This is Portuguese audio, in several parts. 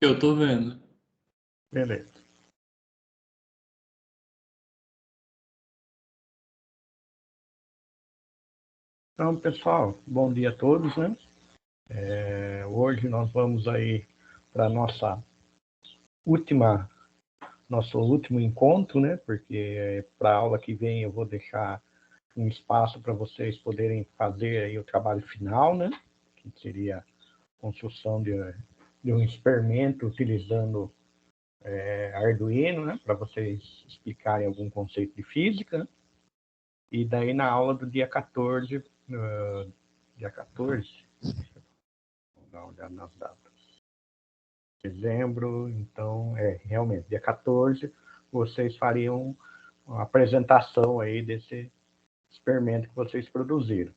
Eu tô vendo. Beleza. Então, pessoal, bom dia a todos, né? Hoje nós vamos aí para nosso último encontro, né? Porque para a aula que vem eu vou deixar um espaço para vocês poderem fazer aí o trabalho final, né? Que seria a construção de um experimento utilizando Arduino, né? Para vocês explicarem algum conceito de física, né? E daí na aula do dia 14, dia 14, vamos dar uma olhada nas datas. Dezembro, então, realmente, dia 14, vocês fariam uma apresentação aí desse experimento que vocês produziram.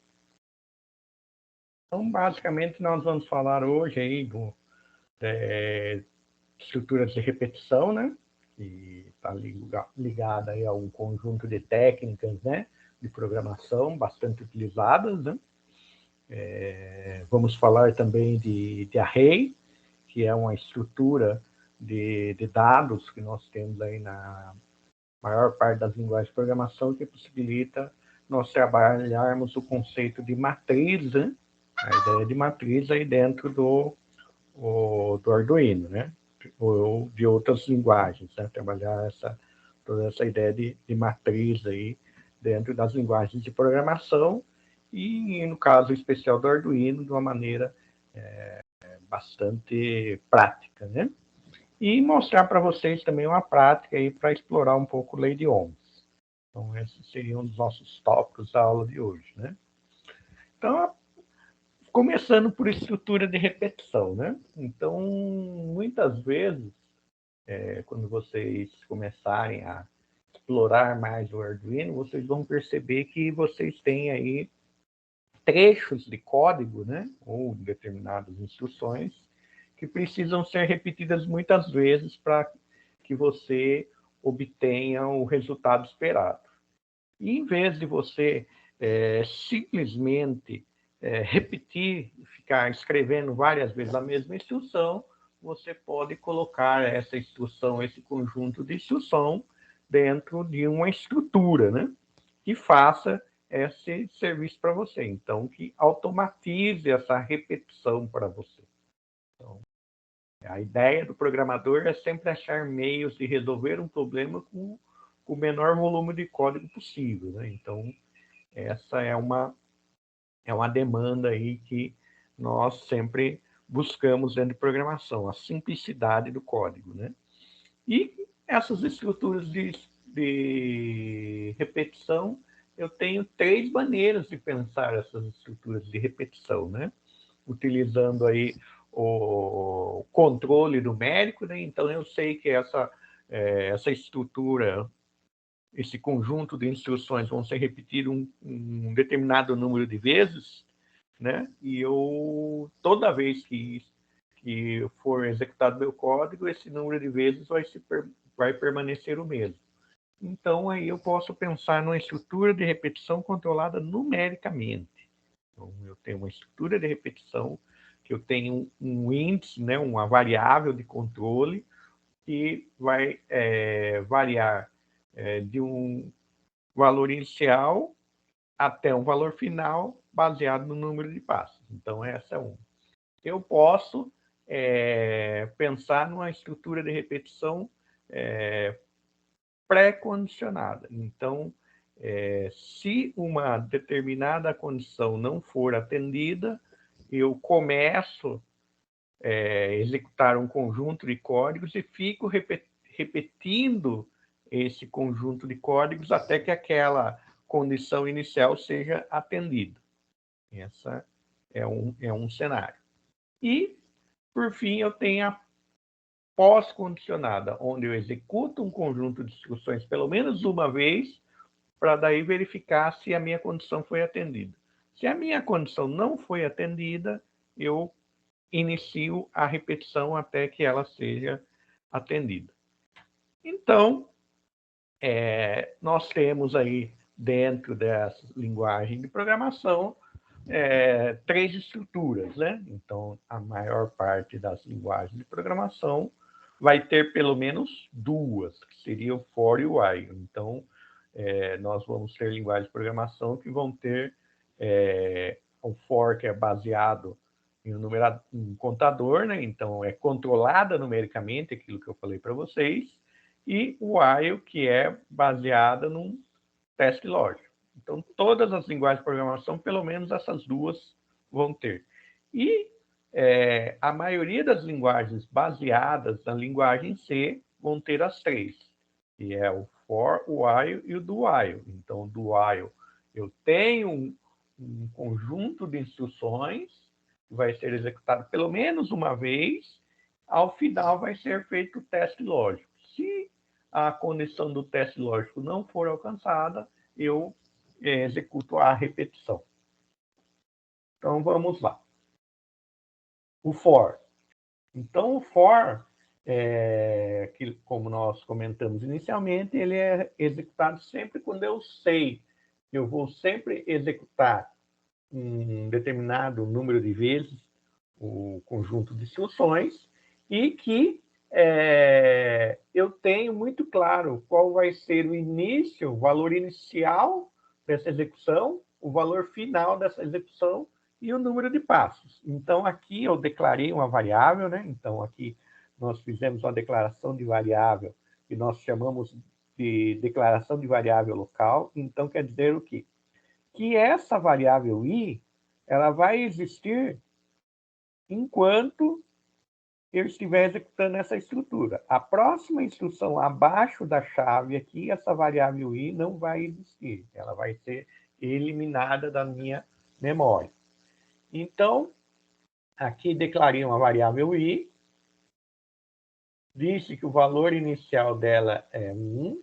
Então, basicamente, nós vamos falar hoje aí de estruturas de repetição, né? Que está ligada aí a um conjunto de técnicas, né? De programação bastante utilizadas, né? Vamos falar também de array, que é uma estrutura de dados que nós temos aí na maior parte das linguagens de programação, que possibilita nós trabalharmos o conceito de matriz, né? A ideia de matriz aí dentro do Arduino, né? Ou de outras linguagens, né? Trabalhar toda essa ideia de matriz aí dentro das linguagens de programação e, no caso especial do Arduino, de uma maneira bastante prática, né? E mostrar para vocês também uma prática aí para explorar um pouco lei de Ohms. Então, esses seriam os nossos tópicos da aula de hoje, né? Então, começando por estrutura de repetição, né? Então, muitas vezes, quando vocês começarem a explorar mais o Arduino, vocês vão perceber que vocês têm aí trechos de código, né? Ou determinadas instruções que precisam ser repetidas muitas vezes para que você obtenha o resultado esperado. E em vez de você simplesmente repetir, ficar escrevendo várias vezes a mesma instrução, você pode colocar essa instrução, esse conjunto de instrução dentro de uma estrutura, né? Que faça esse serviço para você. Então, que automatize essa repetição para você. Então, a ideia do programador é sempre achar meios de resolver um problema com o menor volume de código possível, né? Então, essa é uma demanda aí que nós sempre buscamos dentro de programação, a simplicidade do código, né? E essas estruturas de repetição, eu tenho três maneiras de pensar essas estruturas de repetição, né? Utilizando aí o controle numérico, né? Então eu sei que essa estrutura, esse conjunto de instruções vão ser repetidos um determinado número de vezes, né? E toda vez que for executado meu código, esse número de vezes vai permanecer o mesmo. Então, aí eu posso pensar numa estrutura de repetição controlada numericamente. Então, eu tenho uma estrutura de repetição que eu tenho um índice, né, uma variável de controle que vai variar de um valor inicial até um valor final baseado no número de passos. Então, essa é uma. Eu posso pensar numa estrutura de repetição pré-condicionada. Então, se uma determinada condição não for atendida, eu começo a executar um conjunto de códigos e fico repetindo esse conjunto de códigos até que aquela condição inicial seja atendida. Essa é um cenário. E, por fim, eu tenho a pós-condicionada, onde eu executo um conjunto de instruções pelo menos uma vez, para daí verificar se a minha condição foi atendida. Se a minha condição não foi atendida, eu inicio a repetição até que ela seja atendida. Então, nós temos aí, dentro dessa linguagem de programação, três estruturas, né? Então, a maior parte das linguagens de programação vai ter pelo menos duas, que seria o for e o while. Então, nós vamos ter linguagens de programação que vão ter o for, que é baseado em um contador, né? Então, é controlada numericamente, aquilo que eu falei para vocês, e o while, que é baseada num teste lógico. Então, todas as linguagens de programação, pelo menos essas duas vão ter. E a maioria das linguagens baseadas na linguagem C vão ter as três, que é o for, o while e o do while. Então, do while, eu tenho um conjunto de instruções que vai ser executado pelo menos uma vez, ao final vai ser feito o teste lógico. Se a condição do teste lógico não for alcançada, eu executo a repetição. Então, vamos lá. O for. Então, o for, que, como nós comentamos inicialmente, ele é executado sempre quando eu sei que eu vou sempre executar um determinado número de vezes o conjunto de instruções e que eu tenho muito claro qual vai ser o início, o valor inicial dessa execução, o valor final dessa execução e o número de passos. Então, aqui eu declarei uma variável, né? Então, aqui nós fizemos uma declaração de variável que nós chamamos de declaração de variável local. Então, quer dizer o quê? Que essa variável i, ela vai existir enquanto eu estiver executando essa estrutura. A próxima instrução abaixo da chave aqui, essa variável i não vai existir. Ela vai ser eliminada da minha memória. Então, aqui declarei uma variável i, disse que o valor inicial dela é 1.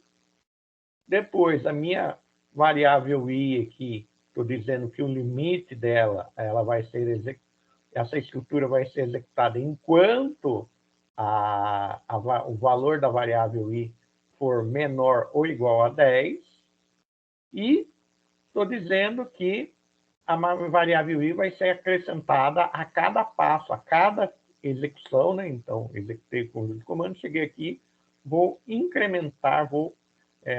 Depois, a minha variável i aqui, estou dizendo que o limite dela, ela vai ser essa estrutura vai ser executada enquanto o valor da variável i for menor ou igual a 10. E estou dizendo que a variável i vai ser acrescentada a cada passo, a cada execução, né? Então, executei o conjunto de comandos, cheguei aqui, vou incrementar, vou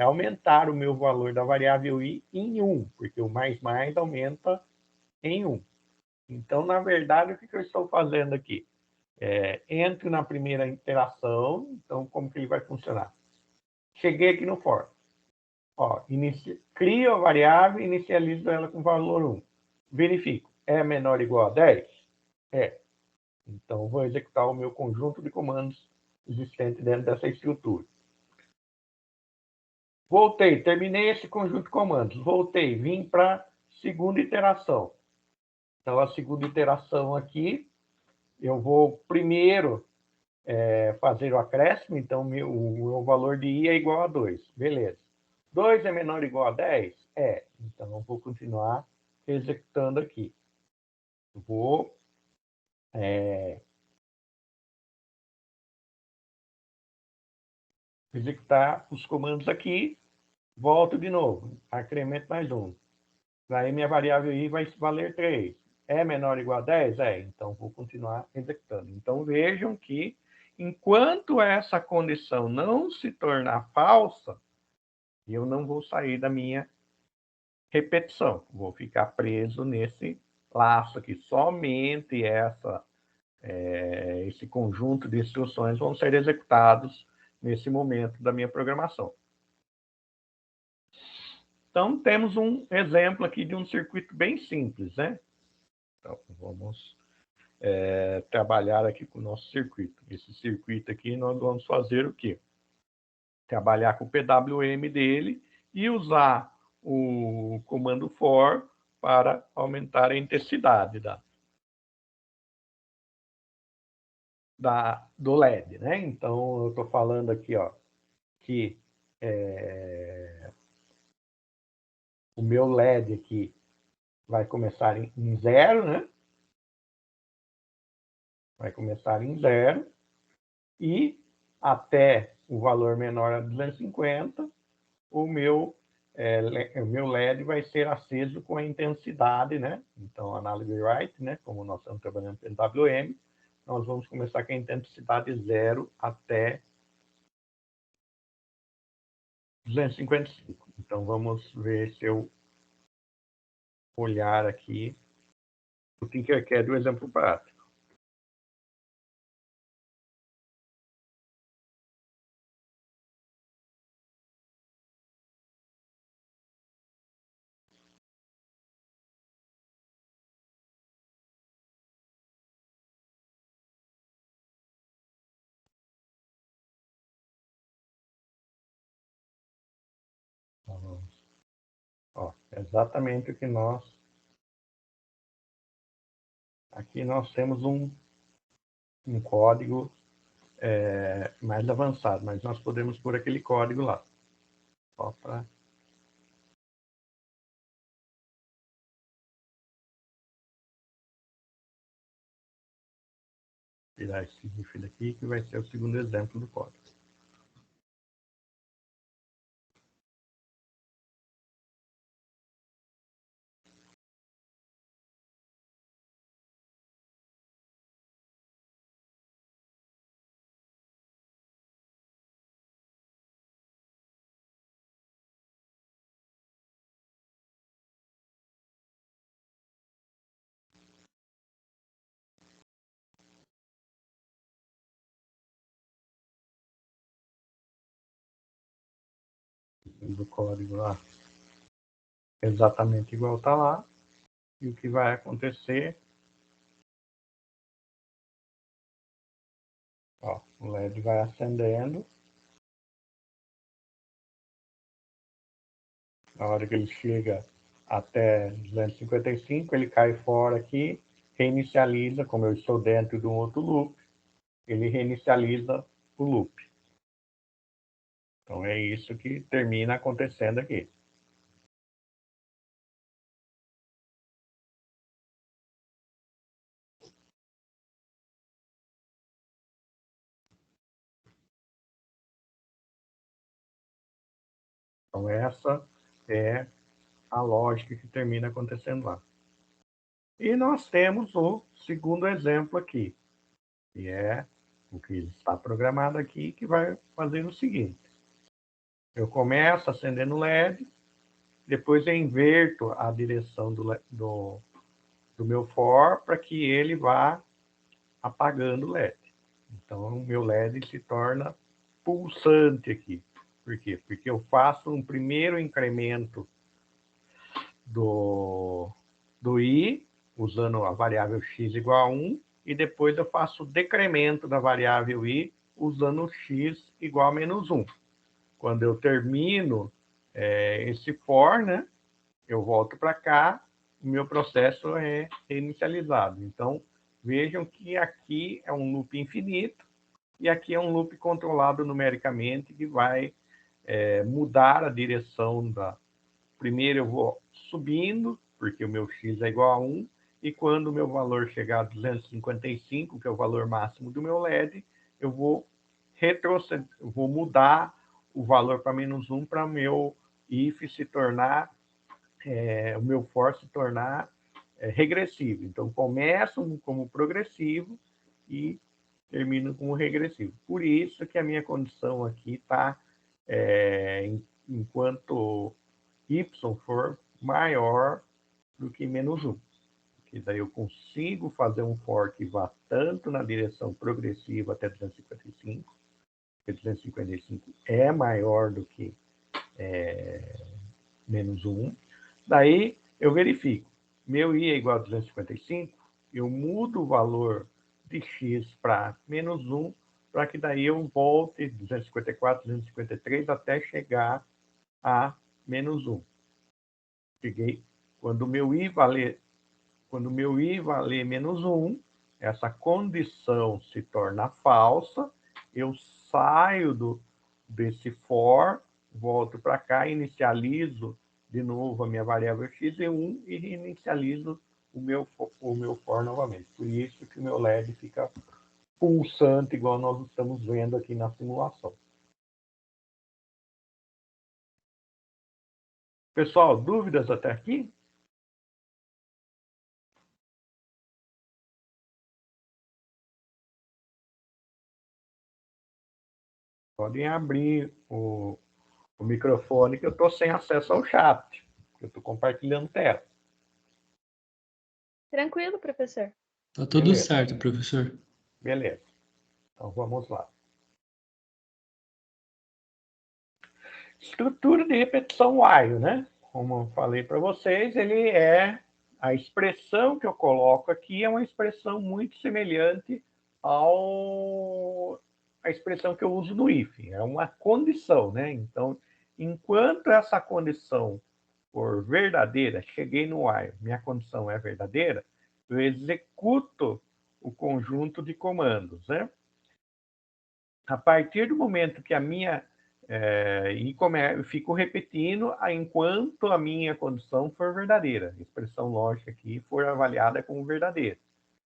aumentar o meu valor da variável i em 1, porque o mais aumenta em 1. Então, na verdade, o que eu estou fazendo aqui? Entro na primeira interação, então, como que ele vai funcionar? Cheguei aqui no for. Ó, crio a variável e inicializo ela com valor 1. Verifico. É menor ou igual a 10? É. Então, vou executar o meu conjunto de comandos existente dentro dessa estrutura. Voltei, terminei esse conjunto de comandos. Voltei, vim para a segunda iteração. Então, a segunda iteração aqui, eu vou primeiro fazer o acréscimo. Então, o meu valor de i é igual a 2. Beleza. 2 é menor ou igual a 10? É. Então, eu vou continuar executando aqui. Vou executar os comandos aqui, volto de novo, acremento mais um. Aí minha variável i vai valer 3. É menor ou igual a 10? É, então vou continuar executando. Então vejam que, enquanto essa condição não se tornar falsa, eu não vou sair da minha repetição. Vou ficar preso nesse laço aqui. Somente esse conjunto de instruções vão ser executados nesse momento da minha programação. Então, temos um exemplo aqui de um circuito bem simples, né? Então, vamos trabalhar aqui com o nosso circuito. Esse circuito aqui, nós vamos fazer o quê? Trabalhar com o PWM dele e usar o comando for para aumentar a intensidade do LED, né? Então, eu estou falando aqui, ó, que o meu LED aqui vai começar em 0, né? Vai começar em 0 e até o valor menor a 250, o meu o meu LED vai ser aceso com a intensidade, né? Então, análise write, né? Como nós estamos trabalhando em WM, nós vamos começar com a intensidade 0 até 255. Então, vamos ver se eu olhar aqui o Tinkercad do exemplo prático. Ó, exatamente o que nós... Aqui nós temos um código mais avançado, mas nós podemos pôr aquele código lá. Só para... tirar esse GIF daqui, que vai ser o segundo exemplo do código. Do código lá, exatamente igual está lá. E o que vai acontecer... Ó, o LED vai acendendo. Na hora que ele chega até 255, ele cai fora aqui, reinicializa, como eu estou dentro de um outro loop, ele reinicializa o loop. Então é isso que termina acontecendo aqui. Então essa é a lógica que termina acontecendo lá. E nós temos o segundo exemplo aqui, que é o que está programado aqui, que vai fazer o seguinte. Eu começo acendendo o LED, depois eu inverto a direção do meu for para que ele vá apagando o LED. Então, o meu LED se torna pulsante aqui. Por quê? Porque eu faço um primeiro incremento do I, usando a variável x igual a 1, e depois eu faço o decremento da variável i, usando x igual a menos 1. Quando eu termino esse for, né, eu volto para cá, o meu processo é reinicializado. Então, vejam que aqui é um loop infinito, e aqui é um loop controlado numericamente, que vai mudar a direção da... Primeiro eu vou subindo, porque o meu x é igual a 1, e quando o meu valor chegar a 255, que é o valor máximo do meu LED, eu vou retroceder, vou mudar o valor para menos 1 para o meu if se tornar, o meu for se tornar regressivo. Então, começo como progressivo e termino como regressivo. Por isso que a minha condição aqui está, enquanto y for maior do que menos 1. Que daí eu consigo fazer um for que vá tanto na direção progressiva até 255, porque 255 é maior do que menos 1. Daí eu verifico, meu i é igual a 255, eu mudo o valor de x para menos 1, para que daí eu volte 254, 253 até chegar a menos 1. Cheguei, quando o meu i valer menos 1, essa condição se torna falsa, eu saio desse for, volto para cá, inicializo de novo a minha variável x em 1 e reinicializo o meu for novamente. Por isso que o meu LED fica pulsante, igual nós estamos vendo aqui na simulação. Pessoal, dúvidas até aqui? Podem abrir o microfone, que eu estou sem acesso ao chat. Eu estou compartilhando tela. Tranquilo, professor. Tá tudo Beleza. certo, professor. Beleza. Então, vamos lá. Estrutura de repetição while, né? Como eu falei para vocês, ele é a expressão que eu coloco aqui é uma expressão muito semelhante à expressão que eu uso no if. É uma condição, né? Então, enquanto essa condição for verdadeira, cheguei no while, minha condição é verdadeira, eu executo o conjunto de comandos, né? A partir do momento que a minha eu fico repetindo enquanto a minha condição for verdadeira, a expressão lógica aqui for avaliada como verdadeira.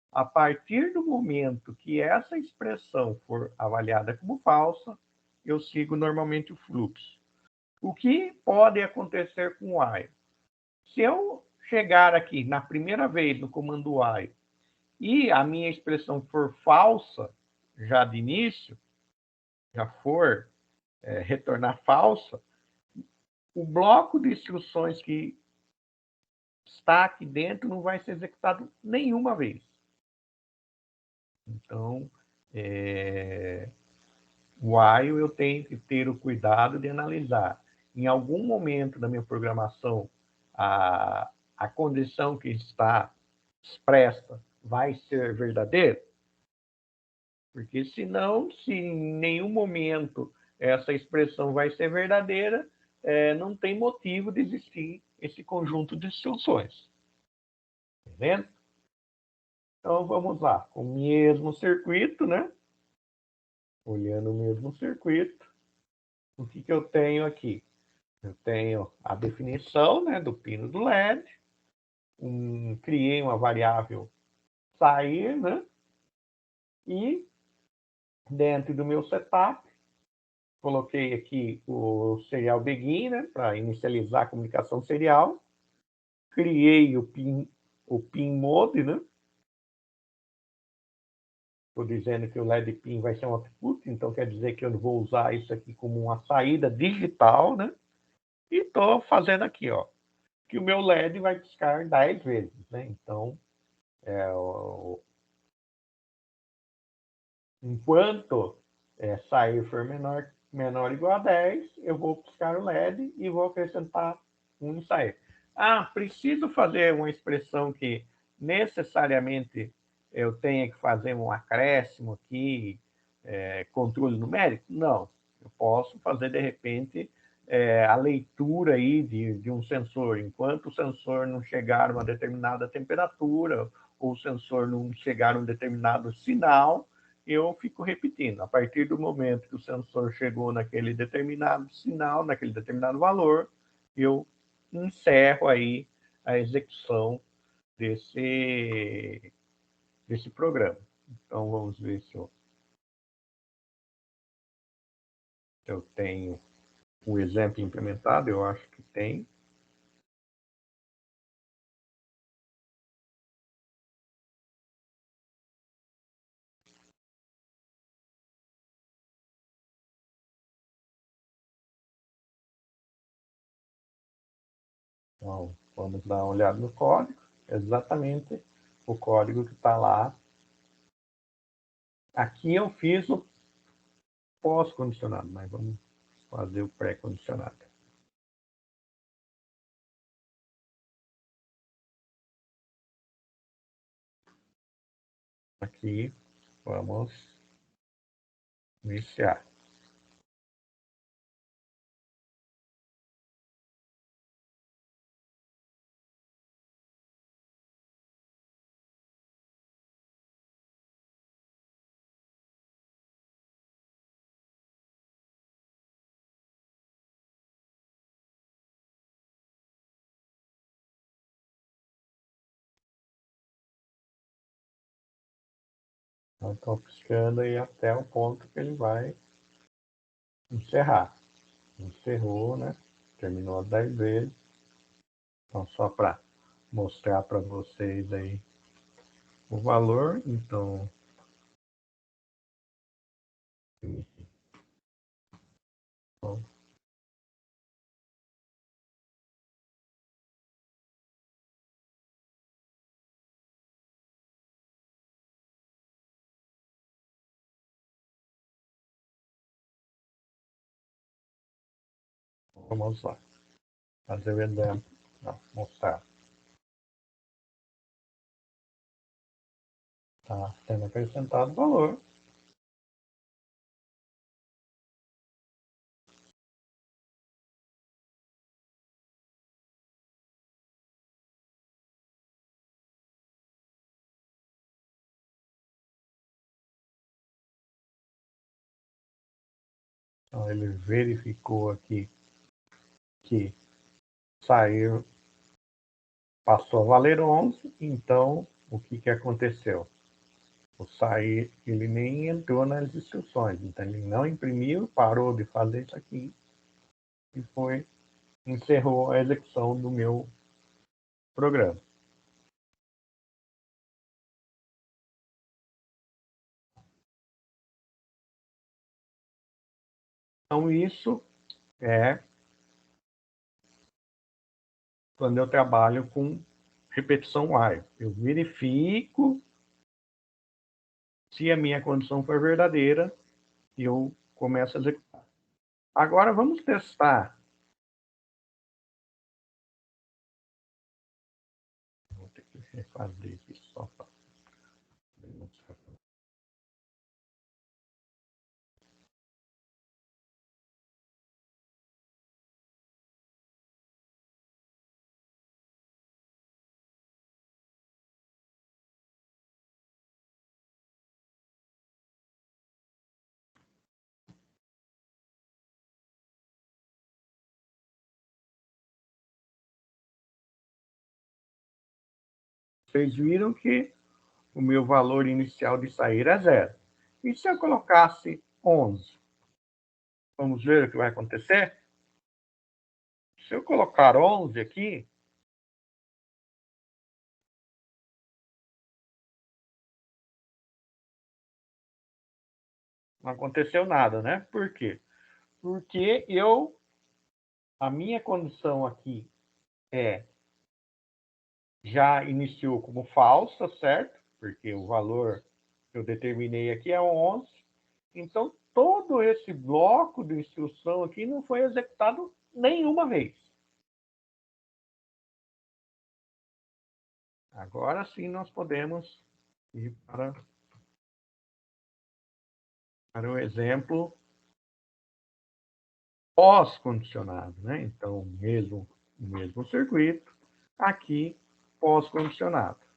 A partir do momento que essa expressão for avaliada como falsa, eu sigo normalmente o fluxo. O que pode acontecer com o while? Se eu chegar aqui na primeira vez no comando while e a minha expressão for falsa já de início, já for retornar falsa, o bloco de instruções que está aqui dentro não vai ser executado nenhuma vez. Então, o while eu tenho que ter o cuidado de analisar. Em algum momento da minha programação, a condição que está expressa vai ser verdadeira? Porque senão, se em nenhum momento essa expressão vai ser verdadeira, não tem motivo de existir esse conjunto de instruções. Entendendo? Então, vamos lá. Com o mesmo circuito, né? Olhando o mesmo circuito, o que eu tenho aqui? Eu tenho a definição, né, do pino do LED, criei uma variável sair, né? E dentro do meu setup, coloquei aqui o serial begin, né, para inicializar a comunicação serial. Criei o pin mode, né? Estou dizendo que o LED pin vai ser um output, então quer dizer que eu vou usar isso aqui como uma saída digital, né? E estou fazendo aqui, ó, que o meu LED vai piscar 10 vezes, né? Então, enquanto sair for menor ou igual a 10, eu vou piscar o LED e vou acrescentar um sair. Ah, preciso fazer uma expressão que necessariamente eu tenha que fazer um acréscimo aqui, controle numérico? Não. Eu posso fazer, de repente, a leitura aí de um sensor. Enquanto o sensor não chegar a uma determinada temperatura, ou o sensor não chegar a um determinado sinal, eu fico repetindo. A partir do momento que o sensor chegou naquele determinado sinal, naquele determinado valor, eu encerro aí a execução desse programa. Então, vamos ver se eu tenho o exemplo implementado. Eu acho que tem. Então, vamos dar uma olhada no código. Exatamente o código que está lá. Aqui eu fiz o pós-condicionado, mas vamos fazer o pré-condicionado. Aqui, vamos iniciar. Então, estou piscando aí até o ponto que ele vai encerrar. Encerrou, né? Terminou as 10 vezes. Então, só para mostrar para vocês aí o valor, então vamos lá, fazer o exemplo, mostrar. Está sendo acrescentado valor. Então, ele verificou aqui que saiu, passou a valer 11, então o que aconteceu? O sair, ele nem entrou nas instruções, então ele não imprimiu, parou de fazer isso aqui e encerrou a execução do meu programa. Então, isso é quando eu trabalho com repetição while. Eu verifico se a minha condição for verdadeira e eu começo a executar. Agora, vamos testar. Vou ter que refazer aqui só para demonstrar. Vocês viram que o meu valor inicial de sair é 0. E se eu colocasse 11? Vamos ver o que vai acontecer? Se eu colocar 11 aqui, não aconteceu nada, né? Por quê? Porque a minha condição aqui já iniciou como falsa, certo? Porque o valor que eu determinei aqui é 11. Então, todo esse bloco de instrução aqui não foi executado nenhuma vez. Agora sim nós podemos ir para o exemplo pós-condicionado, né? Então, o mesmo circuito, aqui pós-condicionado.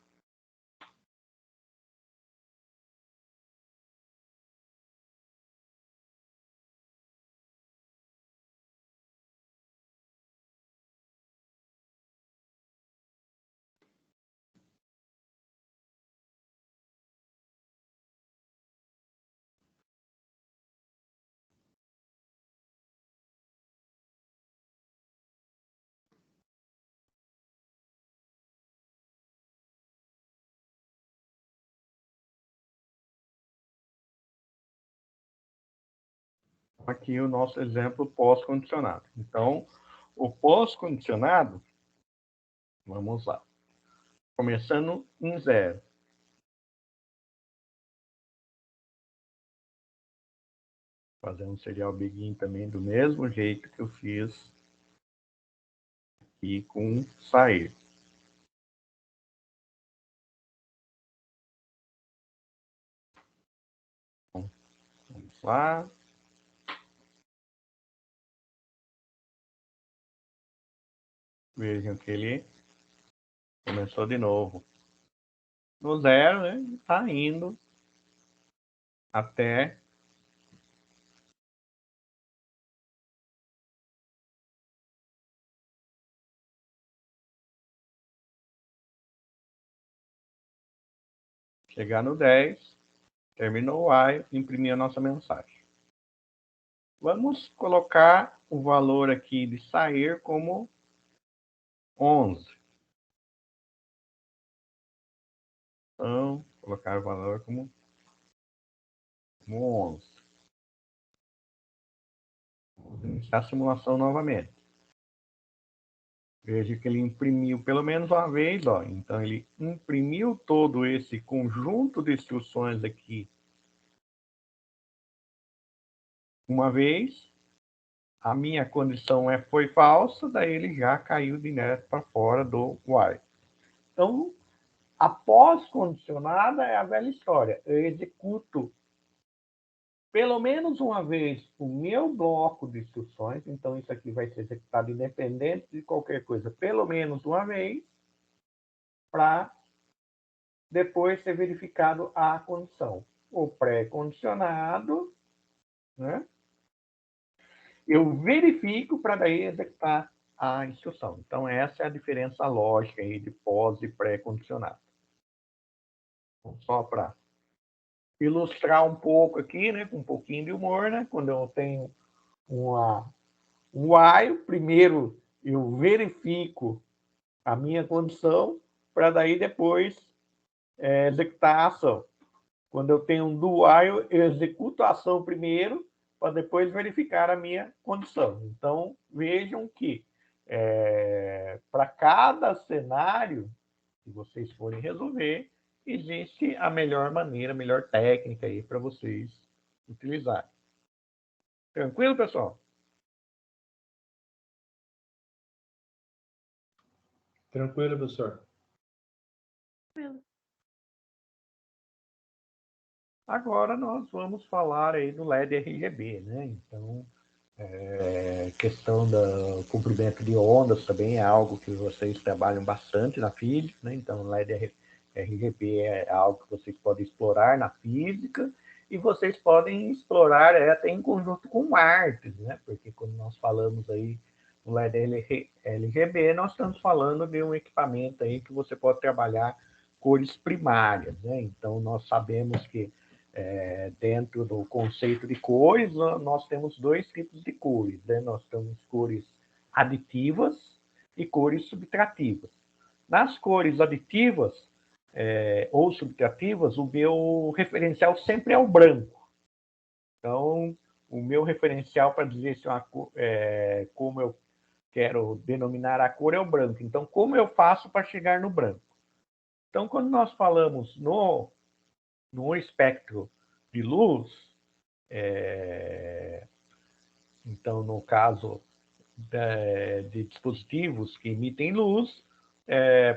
Aqui o nosso exemplo pós-condicionado. Então, o pós-condicionado, vamos lá, começando em 0. Fazendo um serial begin também do mesmo jeito que eu fiz aqui com sair. Então, vamos lá. Vejam que ele começou de novo. No 0, né? Está indo até chegar no 10, terminou o while, imprimir a nossa mensagem. Vamos colocar o valor aqui de sair como 11. Então, colocar o valor como 11. Vou iniciar a simulação novamente. Veja que ele imprimiu pelo menos uma vez, ó. Então, ele imprimiu todo esse conjunto de instruções aqui uma vez. A minha condição foi falsa, daí ele já caiu direto para fora do while. Então, após condicionada é a velha história. Eu executo pelo menos uma vez o meu bloco de instruções, então isso aqui vai ser executado independente de qualquer coisa, pelo menos uma vez, para depois ser verificado a condição. O pré-condicionado, né? Eu verifico para daí executar a instrução. Então, essa é a diferença lógica aí de pós e pré-condicionado. Só para ilustrar um pouco aqui, né, com um pouquinho de humor, né, quando eu tenho um while, primeiro eu verifico a minha condição para daí depois executar a ação. Quando eu tenho um do while, eu executo a ação primeiro para depois verificar a minha condição. Então, vejam que para cada cenário que vocês forem resolver, existe a melhor maneira, a melhor técnica aí para vocês utilizarem. Tranquilo, pessoal? Tranquilo, professor. Agora nós vamos falar aí do LED RGB, né? Então, questão do comprimento de ondas também é algo que vocês trabalham bastante na física, né? Então, LED RGB é algo que vocês podem explorar na física e vocês podem explorar até em conjunto com artes, né? Porque quando nós falamos aí no LED RGB, nós estamos falando de um equipamento aí que você pode trabalhar cores primárias, né? Então, nós sabemos que dentro do conceito de cores, nós temos dois tipos de cores, né? Nós temos cores aditivas e cores subtrativas. Nas cores aditivas ou subtrativas, o meu referencial sempre é o branco. Então, o meu referencial para dizer se como eu quero denominar a cor é o branco. Então, como eu faço para chegar no branco? Então, quando nós falamos no espectro de luz, então, no caso de dispositivos que emitem luz,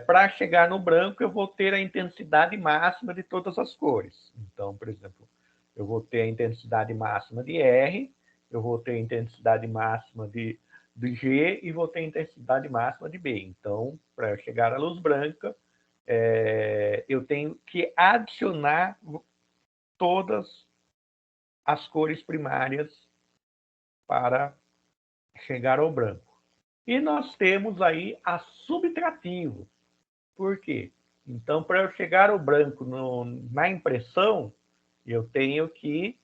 para chegar no branco, eu vou ter a intensidade máxima de todas as cores. Então, por exemplo, eu vou ter a intensidade máxima de R, eu vou ter a intensidade máxima de G e vou ter a intensidade máxima de B. Então, para chegar à luz branca, eu tenho que adicionar todas as cores primárias para chegar ao branco. E nós temos aí a subtrativo. Por quê? Então, para eu chegar ao branco na impressão, eu tenho que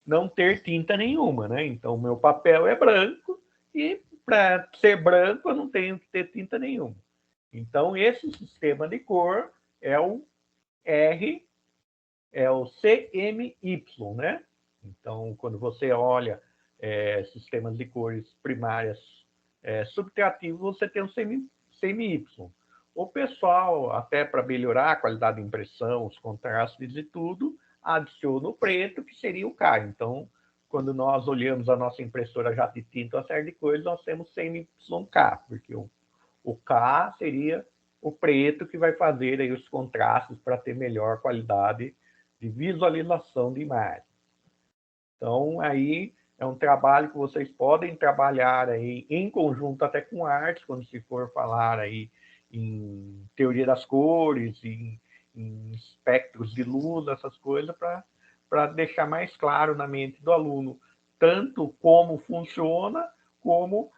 não ter tinta nenhuma, né? Então, o meu papel é branco e para ser branco eu não tenho que ter tinta nenhuma. Então, esse sistema de cor é o R, é o CMY, né? Então, quando você olha sistemas de cores primárias subtrativos, você tem o CMY. O pessoal, até para melhorar a qualidade de impressão, os contrastes e tudo, adiciona o preto, que seria o K. Então, quando nós olhamos a nossa impressora jato de tinta, uma série de coisas, nós temos CMYK, porque o K seria o preto que vai fazer aí os contrastes para ter melhor qualidade de visualização de imagem. Então, aí é um trabalho que vocês podem trabalhar aí em conjunto até com arte, quando se for falar aí em teoria das cores, em espectros de luz, essas coisas, para deixar mais claro na mente do aluno, tanto como funciona, como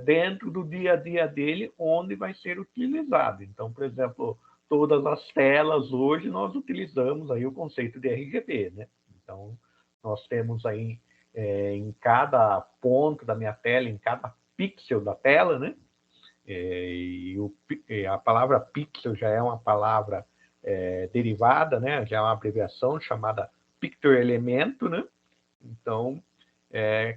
dentro do dia a dia dele, onde vai ser utilizado. Então, por exemplo, todas as telas hoje nós utilizamos aí o conceito de RGB, né? Então, nós temos aí em cada ponto da minha tela, em cada pixel da tela, né? A palavra pixel já é uma palavra derivada, né? Já é uma abreviação chamada picture elemento, né? Então,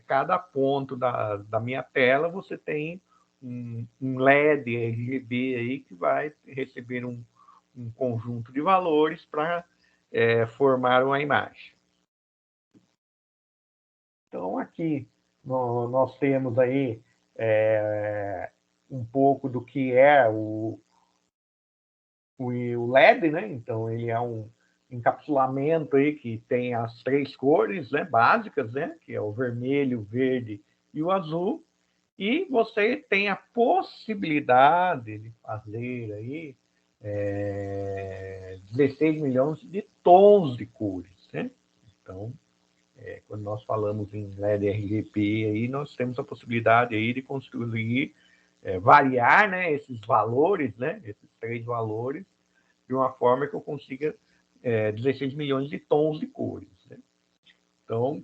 cada ponto da minha tela você tem um LED RGB aí que vai receber um conjunto de valores para formar uma imagem. Então, aqui nós temos aí um pouco do que é o LED, né? Então, ele é um encapsulamento aí que tem as 3 cores, né, básicas, né? Que é o vermelho, o verde e o azul. E você tem a possibilidade de fazer aí 16 milhões de tons de cores, né? Então, quando nós falamos em LED RGB, aí nós temos a possibilidade aí de construir, variar, né, esses valores, né, esses 3 valores, de uma forma que eu consiga 16 milhões de tons de cores, né? Então,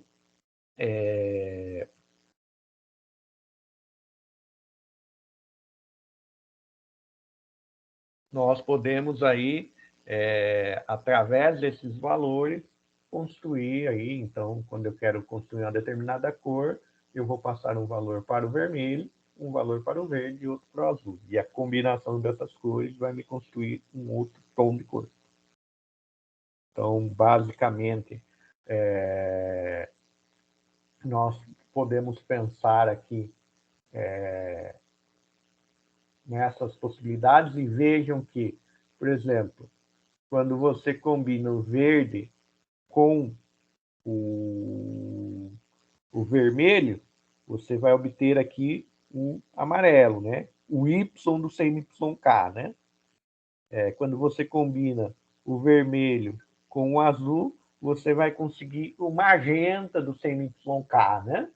nós podemos aí, através desses valores, construir aí, então, quando eu quero construir uma determinada cor, eu vou passar um valor para o vermelho, um valor para o verde e outro para o azul. E a combinação dessas cores vai me construir um outro tom de cor. Então, basicamente, nós podemos pensar aqui nessas possibilidades e vejam que, por exemplo, quando você combina o verde com o vermelho, você vai obter aqui o amarelo, né? O Y do CMYK, né? Quando você combina o vermelho com o azul, você vai conseguir o magenta do CMYK, né?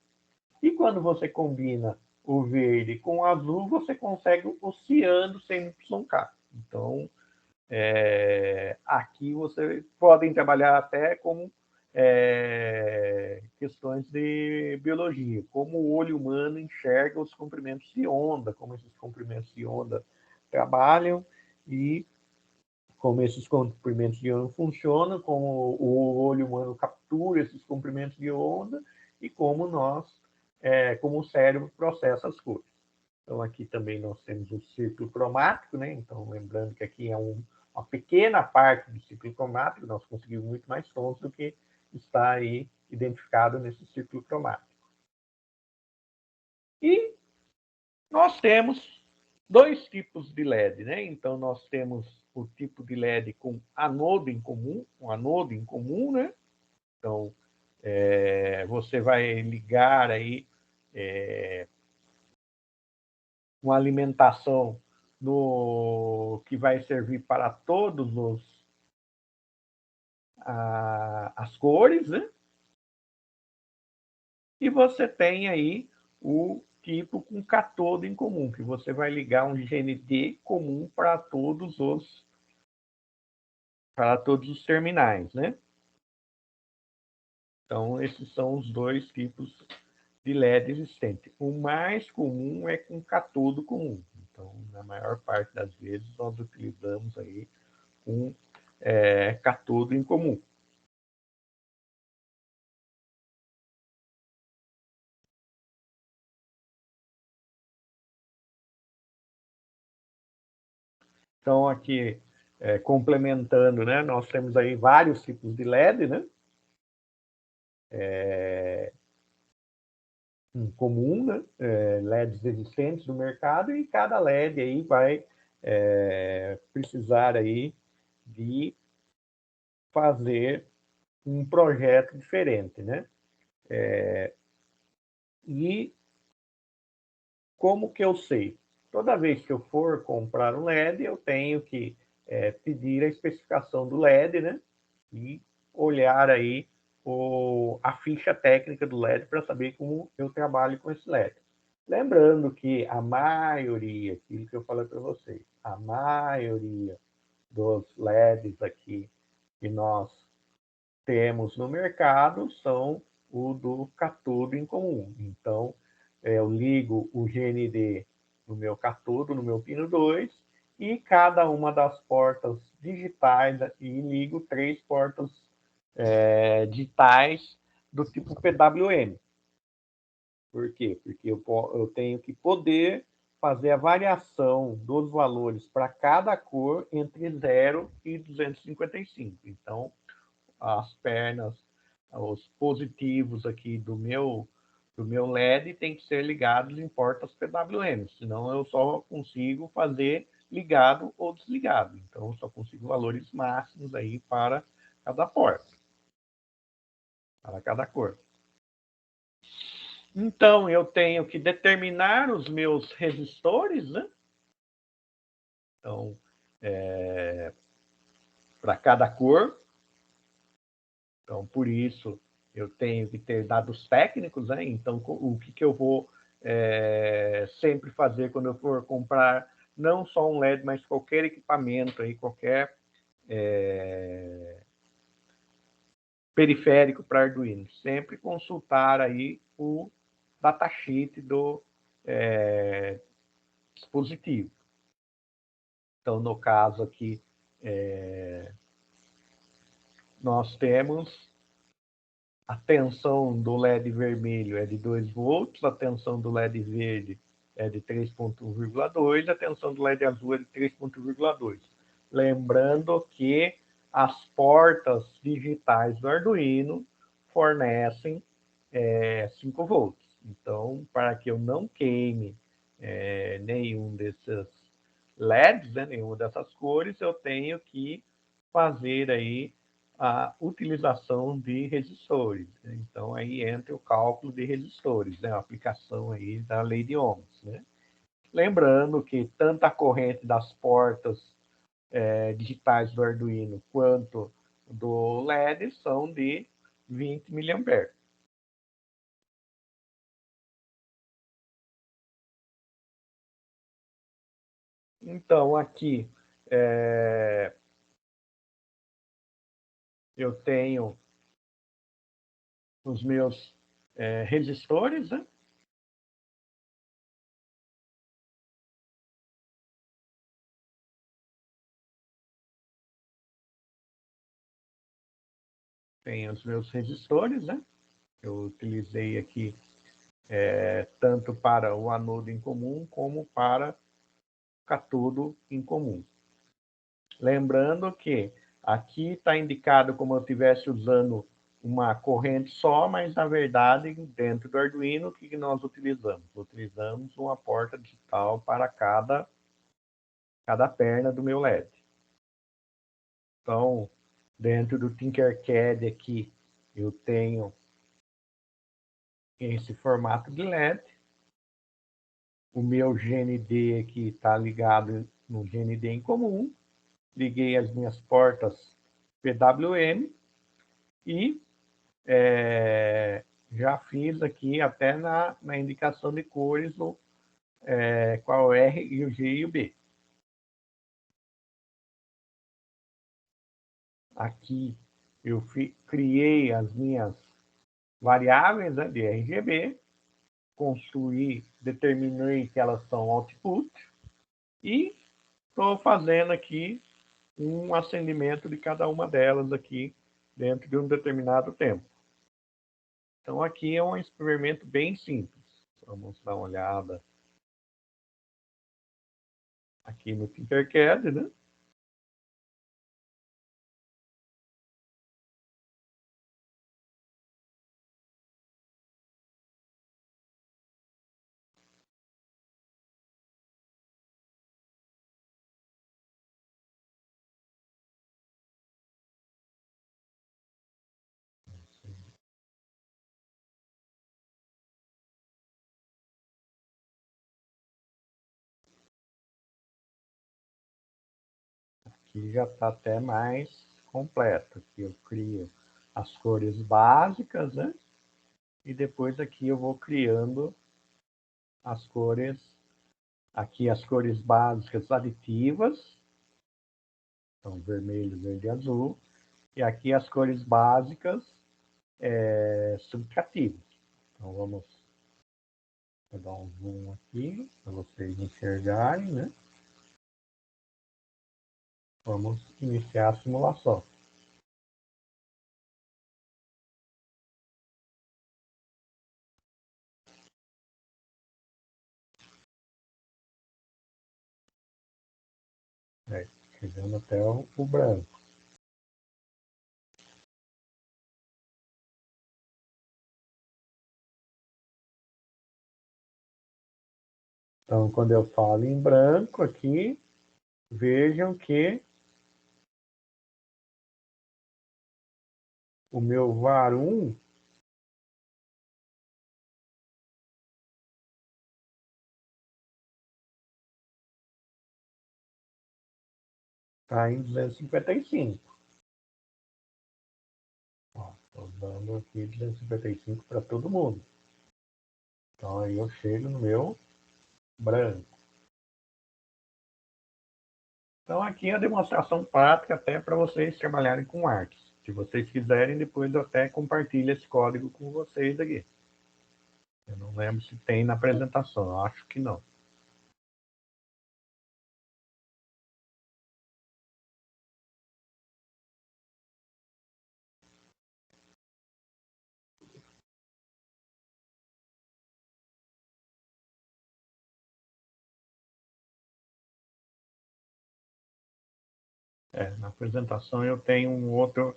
E quando você combina o verde com o azul, você consegue o cian do CMYK. Então, aqui vocês podem trabalhar até com questões de biologia, como o olho humano enxerga os comprimentos de onda, como esses comprimentos de onda trabalham e como esses comprimentos de onda funcionam, como o olho humano captura esses comprimentos de onda e como como o cérebro processa as cores. Então, aqui também nós temos o círculo cromático, né? Então, lembrando que aqui é uma pequena parte do círculo cromático, nós conseguimos muito mais tons do que está aí identificado nesse círculo cromático. E nós temos 2 tipos de LED, né? Então, nós temos o tipo de LED com anodo em comum, né? Então, você vai ligar aí uma alimentação que vai servir para todos as cores, né? E você tem aí o tipo com catodo em comum, que você vai ligar um GND comum para todos os terminais, né? Então, esses são os 2 tipos de LED existentes. O mais comum é com catodo comum. Então, na maior parte das vezes, nós utilizamos aí um catodo em comum. Então, aqui, complementando, né, nós temos aí vários tipos de LED, né? Em comum, né? LEDs existentes no mercado, e cada LED aí vai precisar aí de fazer um projeto diferente, né? E como que eu sei? Toda vez que eu for comprar um LED, eu tenho que pedir a especificação do LED, né? E olhar aí a ficha técnica do LED para saber como eu trabalho com esse LED. Lembrando que a maioria, aquilo que eu falei para vocês, a maioria dos LEDs aqui que nós temos no mercado são o do catodo em comum. Então, eu ligo o GND no meu catodo, no meu pino 2, e cada uma das portas digitais aqui ligo 3 portas digitais do tipo PWM. Por quê? Porque eu tenho que poder fazer a variação dos valores para cada cor entre 0 e 255. Então, as pernas, os positivos aqui do meu LED tem que ser ligados em portas PWM, senão eu só consigo fazer ligado ou desligado. Então, eu só consigo valores máximos aí para cada porta, para cada cor. Então, eu tenho que determinar os meus resistores, né? Então, para cada cor. Então, por isso, eu tenho que ter dados técnicos, né? Então, o que eu vou sempre fazer quando eu for comprar não só um LED, mas qualquer equipamento, aí, qualquer periférico para Arduino. Sempre consultar aí o datasheet do dispositivo. Então, no caso aqui, nós temos a tensão do LED vermelho é de 2 volts, a tensão do LED verde é de 3,1,2, a tensão do LED azul é de 3,1,2. Lembrando que as portas digitais do Arduino fornecem 5 volts. Então, para que eu não queime nenhum desses LEDs, né, nenhuma dessas cores, eu tenho que fazer aí a utilização de resistores. Né? Então, aí entra o cálculo de resistores, né? A aplicação aí da lei de Ohms. Né? Lembrando que tanto a corrente das portas digitais do Arduino quanto do LED são de 20 mA. Então, aqui eu tenho os meus resistores, né? Tenho os meus resistores, né? Eu utilizei aqui tanto para o anodo em comum como para o catodo em comum. Lembrando que aqui está indicado como eu estivesse usando uma corrente só, mas na verdade, dentro do Arduino, o que nós utilizamos? Utilizamos uma porta digital para cada perna do meu LED. Então, dentro do Tinkercad aqui, eu tenho esse formato de LED. O meu GND aqui está ligado no GND em comum. Liguei as minhas portas PWM e já fiz aqui até na indicação de cores qual o R e o G e o B. Aqui eu criei as minhas variáveis, né, de RGB, determinei que elas são output e estou fazendo aqui um acendimento de cada uma delas aqui dentro de um determinado tempo. Então, aqui é um experimento bem simples. Vamos dar uma olhada aqui no Tinkercad, né? Aqui já está até mais completo. Aqui eu crio as cores básicas, né? E depois aqui eu vou criando as cores, aqui as cores básicas aditivas, então vermelho, verde e azul, e aqui as cores básicas subtrativas. Então vamos Vou dar um zoom aqui para vocês enxergarem, né? Vamos iniciar a simulação. Chegando até o branco. Então, quando eu falo em branco aqui, vejam que o meu var1 está em 255. Estou dando aqui 255 para todo mundo. Então, aí eu chego no meu branco. Então, aqui é a demonstração prática até para vocês trabalharem com artes. Se vocês quiserem, depois eu até compartilho esse código com vocês aqui. Eu não lembro se tem na apresentação, eu acho que não. Na apresentação eu tenho um outro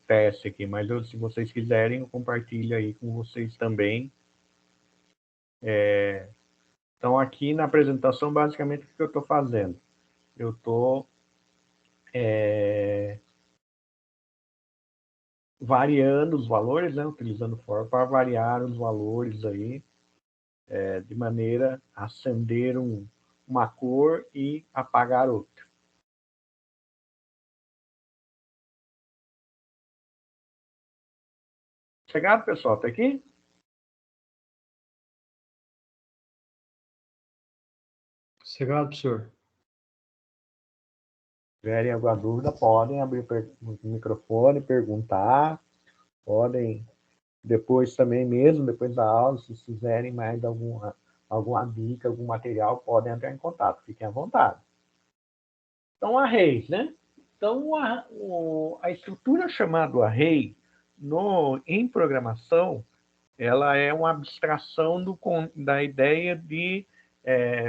teste aqui, mas se vocês quiserem, eu compartilho aí com vocês também. Então, aqui na apresentação, basicamente, o que eu estou fazendo? Eu estou variando os valores, né? Utilizando for para variar os valores aí, de maneira a acender uma cor e apagar outra. Chegado, pessoal? Até aqui? Chegado, professor. Se tiverem alguma dúvida, podem abrir o microfone, perguntar, podem depois também, mesmo depois da aula, se fizerem mais alguma dica, algum material, podem entrar em contato, fiquem à vontade. Então, arrays, né? Então, a estrutura chamada array, em programação, ela é uma abstração da ideia de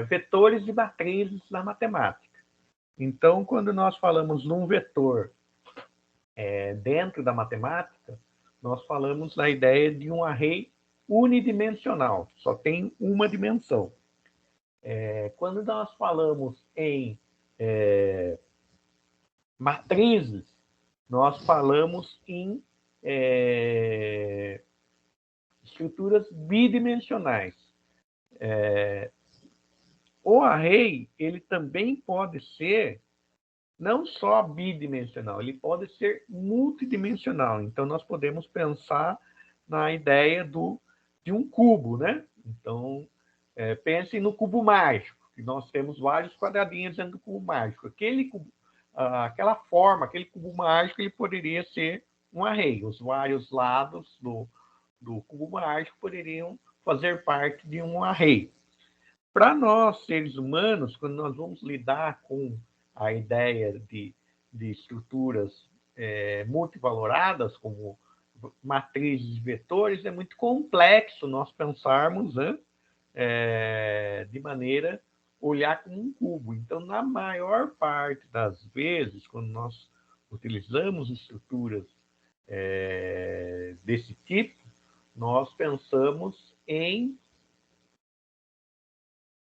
vetores e matrizes na matemática. Então, quando nós falamos num vetor dentro da matemática, nós falamos da ideia de um array unidimensional, só tem uma dimensão. Quando nós falamos em matrizes, nós falamos em estruturas bidimensionais. O array, ele também pode ser não só bidimensional, ele pode ser multidimensional. Então, nós podemos pensar na ideia de um cubo, né? Então, pensem no cubo mágico, que nós temos vários quadradinhos dentro do cubo mágico. Aquela forma, aquele cubo mágico, ele poderia ser um array. Os vários lados do cubo mágico poderiam fazer parte de um array. Para nós, seres humanos, quando nós vamos lidar com a ideia de estruturas multivaloradas, como matrizes e vetores, é muito complexo nós pensarmos, né, de maneira olhar como um cubo. Então, na maior parte das vezes, quando nós utilizamos estruturas desse tipo, nós pensamos em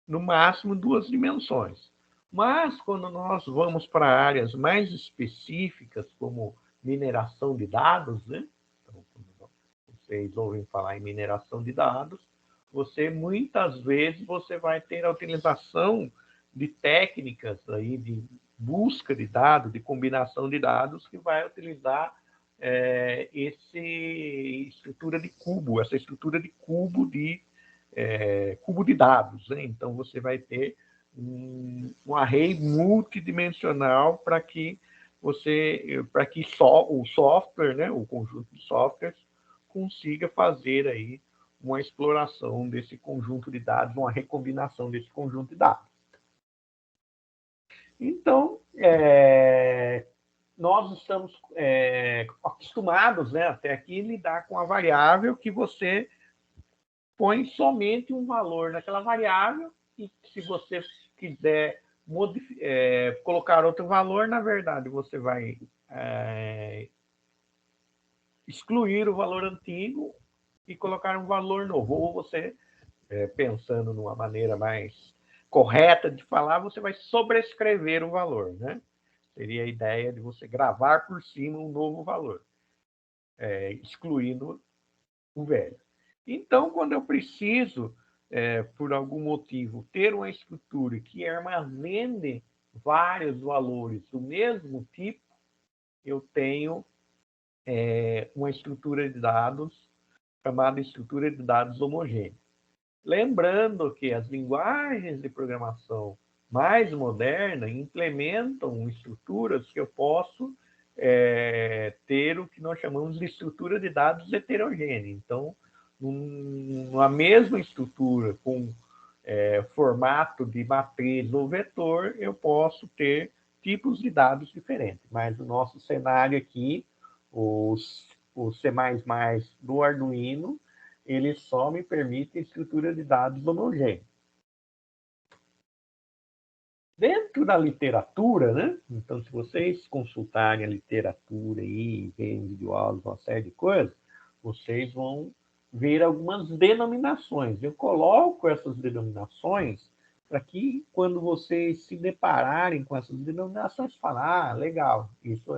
no máximo 2 dimensões. Mas, quando nós vamos para áreas mais específicas, como mineração de dados, né? Então, quando vocês ouvem falar em mineração de dados, muitas vezes você vai ter a utilização de técnicas aí de busca de dados, de combinação de dados, que vai utilizar essa estrutura de cubo de dados, né? Então, você vai ter um array multidimensional para que o software, né, o conjunto de softwares, consiga fazer aí uma exploração desse conjunto de dados, uma recombinação desse conjunto de dados. Então, nós estamos acostumados, né, até aqui, lidar com a variável que você põe somente um valor naquela variável e se você quiser colocar outro valor, na verdade, você vai excluir o valor antigo e colocar um valor novo. Ou você, pensando numa maneira mais correta de falar, você vai sobrescrever o valor, né? Seria a ideia de você gravar por cima um novo valor, excluindo o velho. Então, quando eu preciso, por algum motivo, ter uma estrutura que armazene vários valores do mesmo tipo, eu tenho uma estrutura de dados chamada estrutura de dados homogênea. Lembrando que as linguagens de programação mais modernas implementam estruturas que eu posso ter o que nós chamamos de estrutura de dados heterogênea. Então, uma mesma estrutura com formato de matriz ou vetor, eu posso ter tipos de dados diferentes. Mas no nosso cenário aqui, o C++ do Arduino, ele só me permite estrutura de dados homogênea. Dentro da literatura, né? Então, se vocês consultarem a literatura aí, verem videoaulas, uma série de coisas, vocês vão ver algumas denominações. Eu coloco essas denominações para que, quando vocês se depararem com essas denominações, falar, legal, isso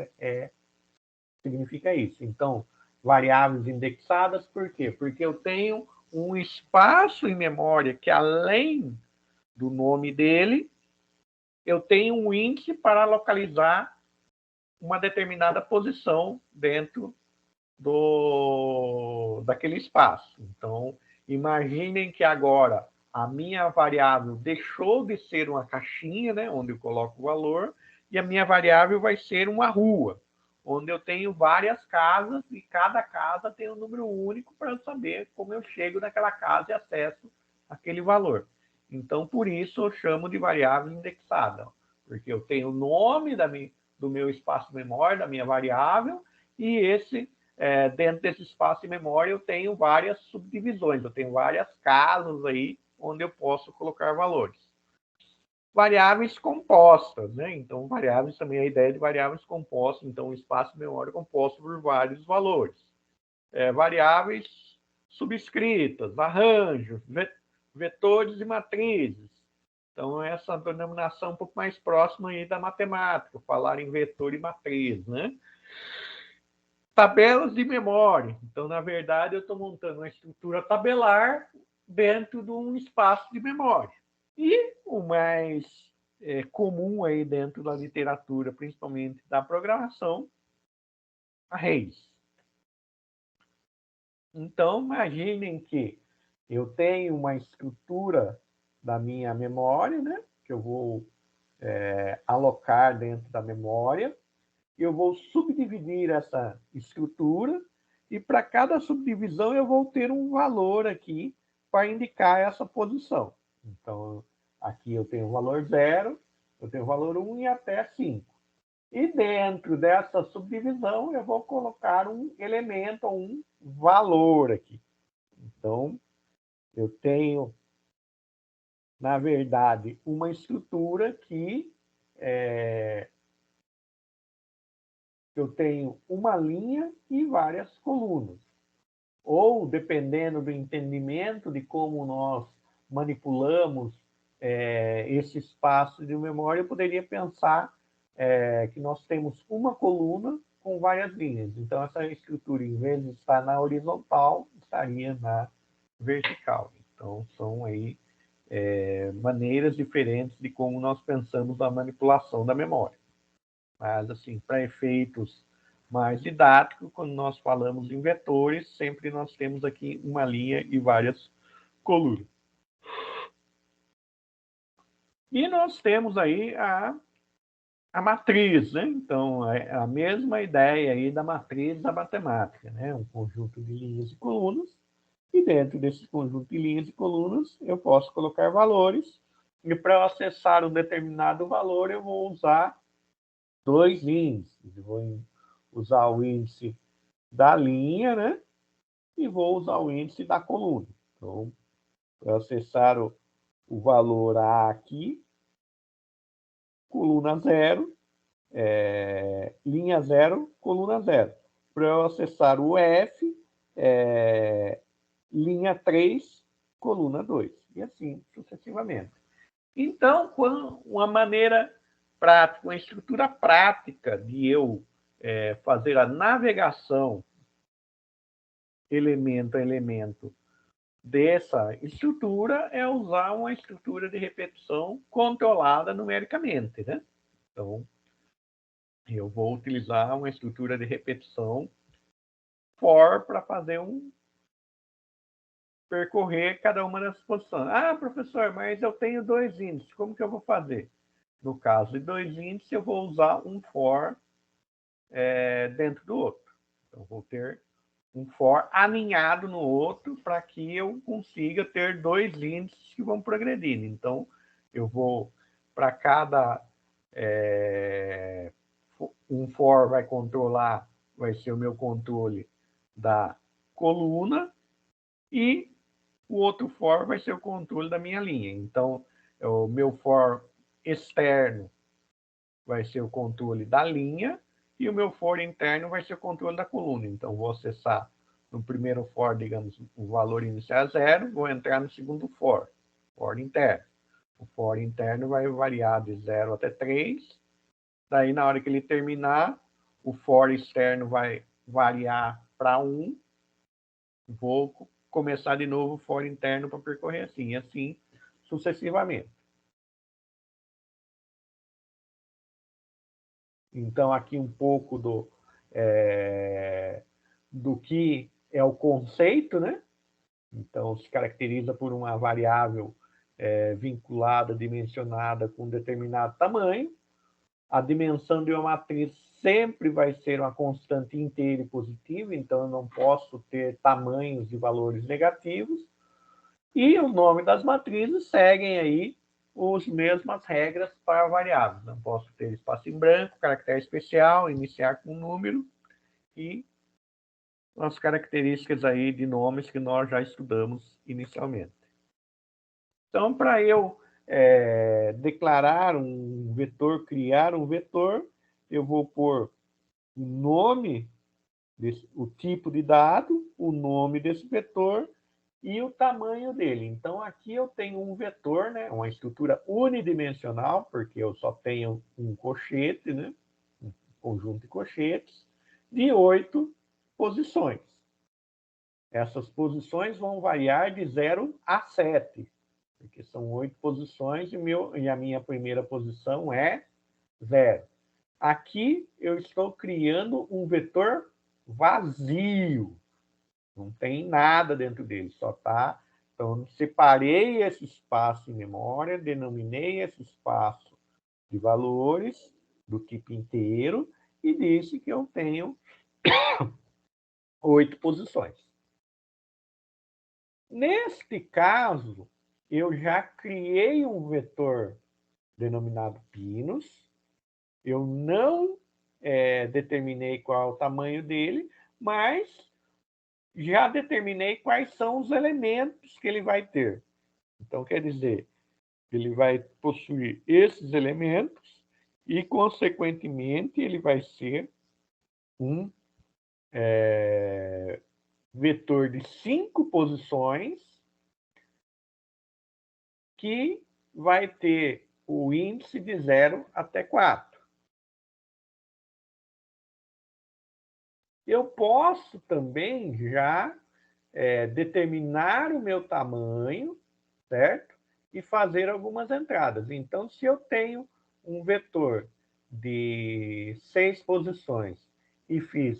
significa isso. Então, variáveis indexadas, por quê? Porque eu tenho um espaço em memória que, além do nome dele, eu tenho um índice para localizar uma determinada posição dentro daquele espaço. Então, imaginem que agora a minha variável deixou de ser uma caixinha, né, onde eu coloco o valor, e a minha variável vai ser uma rua, onde eu tenho várias casas e cada casa tem um número único para eu saber como eu chego naquela casa e acesso aquele valor. Então, por isso eu chamo de variável indexada, porque eu tenho o nome do meu espaço de memória, da minha variável, e dentro desse espaço de memória eu tenho várias subdivisões, eu tenho várias casas aí onde eu posso colocar valores. Variáveis compostas, né? Então, variáveis também, a ideia de variáveis compostas, então, o espaço de memória é composto por vários valores. Variáveis subscritas, arranjos, vetores e matrizes. Então, essa denominação é um pouco mais próxima aí da matemática, falar em vetor e matriz, né? Tabelas de memória. Então, na verdade, eu estou montando uma estrutura tabelar dentro de um espaço de memória. E o mais comum aí dentro da literatura, principalmente da programação, arrays. Então, imaginem que eu tenho uma estrutura da minha memória, né, que eu vou alocar dentro da memória. Eu vou subdividir essa estrutura e para cada subdivisão eu vou ter um valor aqui para indicar essa posição. Então, aqui eu tenho o valor 0, eu tenho o valor 1 e até 5. E dentro dessa subdivisão eu vou colocar um elemento, um valor aqui. Então, eu tenho, na verdade, uma estrutura que eu tenho uma linha e várias colunas. Ou, dependendo do entendimento de como nós manipulamos esse espaço de memória, eu poderia pensar que nós temos uma coluna com várias linhas. Então, essa estrutura, em vez de estar na horizontal, estaria na vertical. Então, são aí maneiras diferentes de como nós pensamos a manipulação da memória. Mas, assim, para efeitos mais didáticos, quando nós falamos em vetores, sempre nós temos aqui uma linha e várias colunas. E nós temos aí a matriz, né? Então, é a mesma ideia aí da matriz da matemática, né? Um conjunto de linhas e colunas. E dentro desse conjunto de linhas e colunas, eu posso colocar valores. E para eu acessar um determinado valor, eu vou usar dois índices. Eu vou usar o índice da linha, né? E vou usar o índice da coluna. Então, para acessar o valor A aqui, coluna 0, linha 0, coluna 0. Para eu acessar o F, linha 3, coluna 2. E assim sucessivamente. Então, uma maneira prática, uma estrutura prática de eu fazer a navegação elemento a elemento dessa estrutura é usar uma estrutura de repetição controlada numericamente, né? Então, eu vou utilizar uma estrutura de repetição for para fazer percorrer cada uma das posições. Ah, professor, mas eu tenho dois índices, como que eu vou fazer? No caso de dois índices, eu vou usar um for dentro do outro. Então, vou ter um for alinhado no outro para que eu consiga ter dois índices que vão progredindo. Então, eu vou, para cada... um for vai controlar, vai ser o meu controle da coluna, e o outro for vai ser o controle da minha linha. Então, o meu for externo vai ser o controle da linha, e o meu for interno vai ser o controle da coluna. Então, vou acessar no primeiro for, digamos, o valor inicial é 0, vou entrar no segundo for interno. O for interno vai variar de 0 até 3. Daí, na hora que ele terminar, o for externo vai variar para 1. Vou começar de novo o for interno para percorrer assim, e assim sucessivamente. Então, aqui um pouco do que é o conceito, né? Então, se caracteriza por uma variável vinculada, dimensionada com um determinado tamanho. A dimensão de uma matriz sempre vai ser uma constante inteira e positiva, então eu não posso ter tamanhos de valores negativos. E o nome das matrizes seguem aí as mesmas regras para variáveis. Não posso ter espaço em branco, caractere especial, iniciar com número e as características aí de nomes que nós já estudamos inicialmente. Então, para eu declarar um vetor, criar um vetor, eu vou pôr o nome, o tipo de dado, o nome desse vetor e o tamanho dele. Então, aqui eu tenho um vetor, né, uma estrutura unidimensional, porque eu só tenho um cochete, né, um conjunto de cochetes, de 8 posições. Essas posições vão variar de 0 a 7, porque são 8 posições e a minha primeira posição é 0. Aqui eu estou criando um vetor vazio. Não tem nada dentro dele, só está... Então, separei esse espaço em memória, denominei esse espaço de valores do tipo inteiro e disse que eu tenho 8 posições. Neste caso, eu já criei um vetor denominado pinos. Eu não determinei qual é o tamanho dele, mas já determinei quais são os elementos que ele vai ter. Então, quer dizer, ele vai possuir esses elementos e, consequentemente, ele vai ser um vetor de 5 posições que vai ter o índice de 0 até 4. Eu posso também já determinar o meu tamanho, certo? E fazer algumas entradas. Então, se eu tenho um vetor de 6 posições e fiz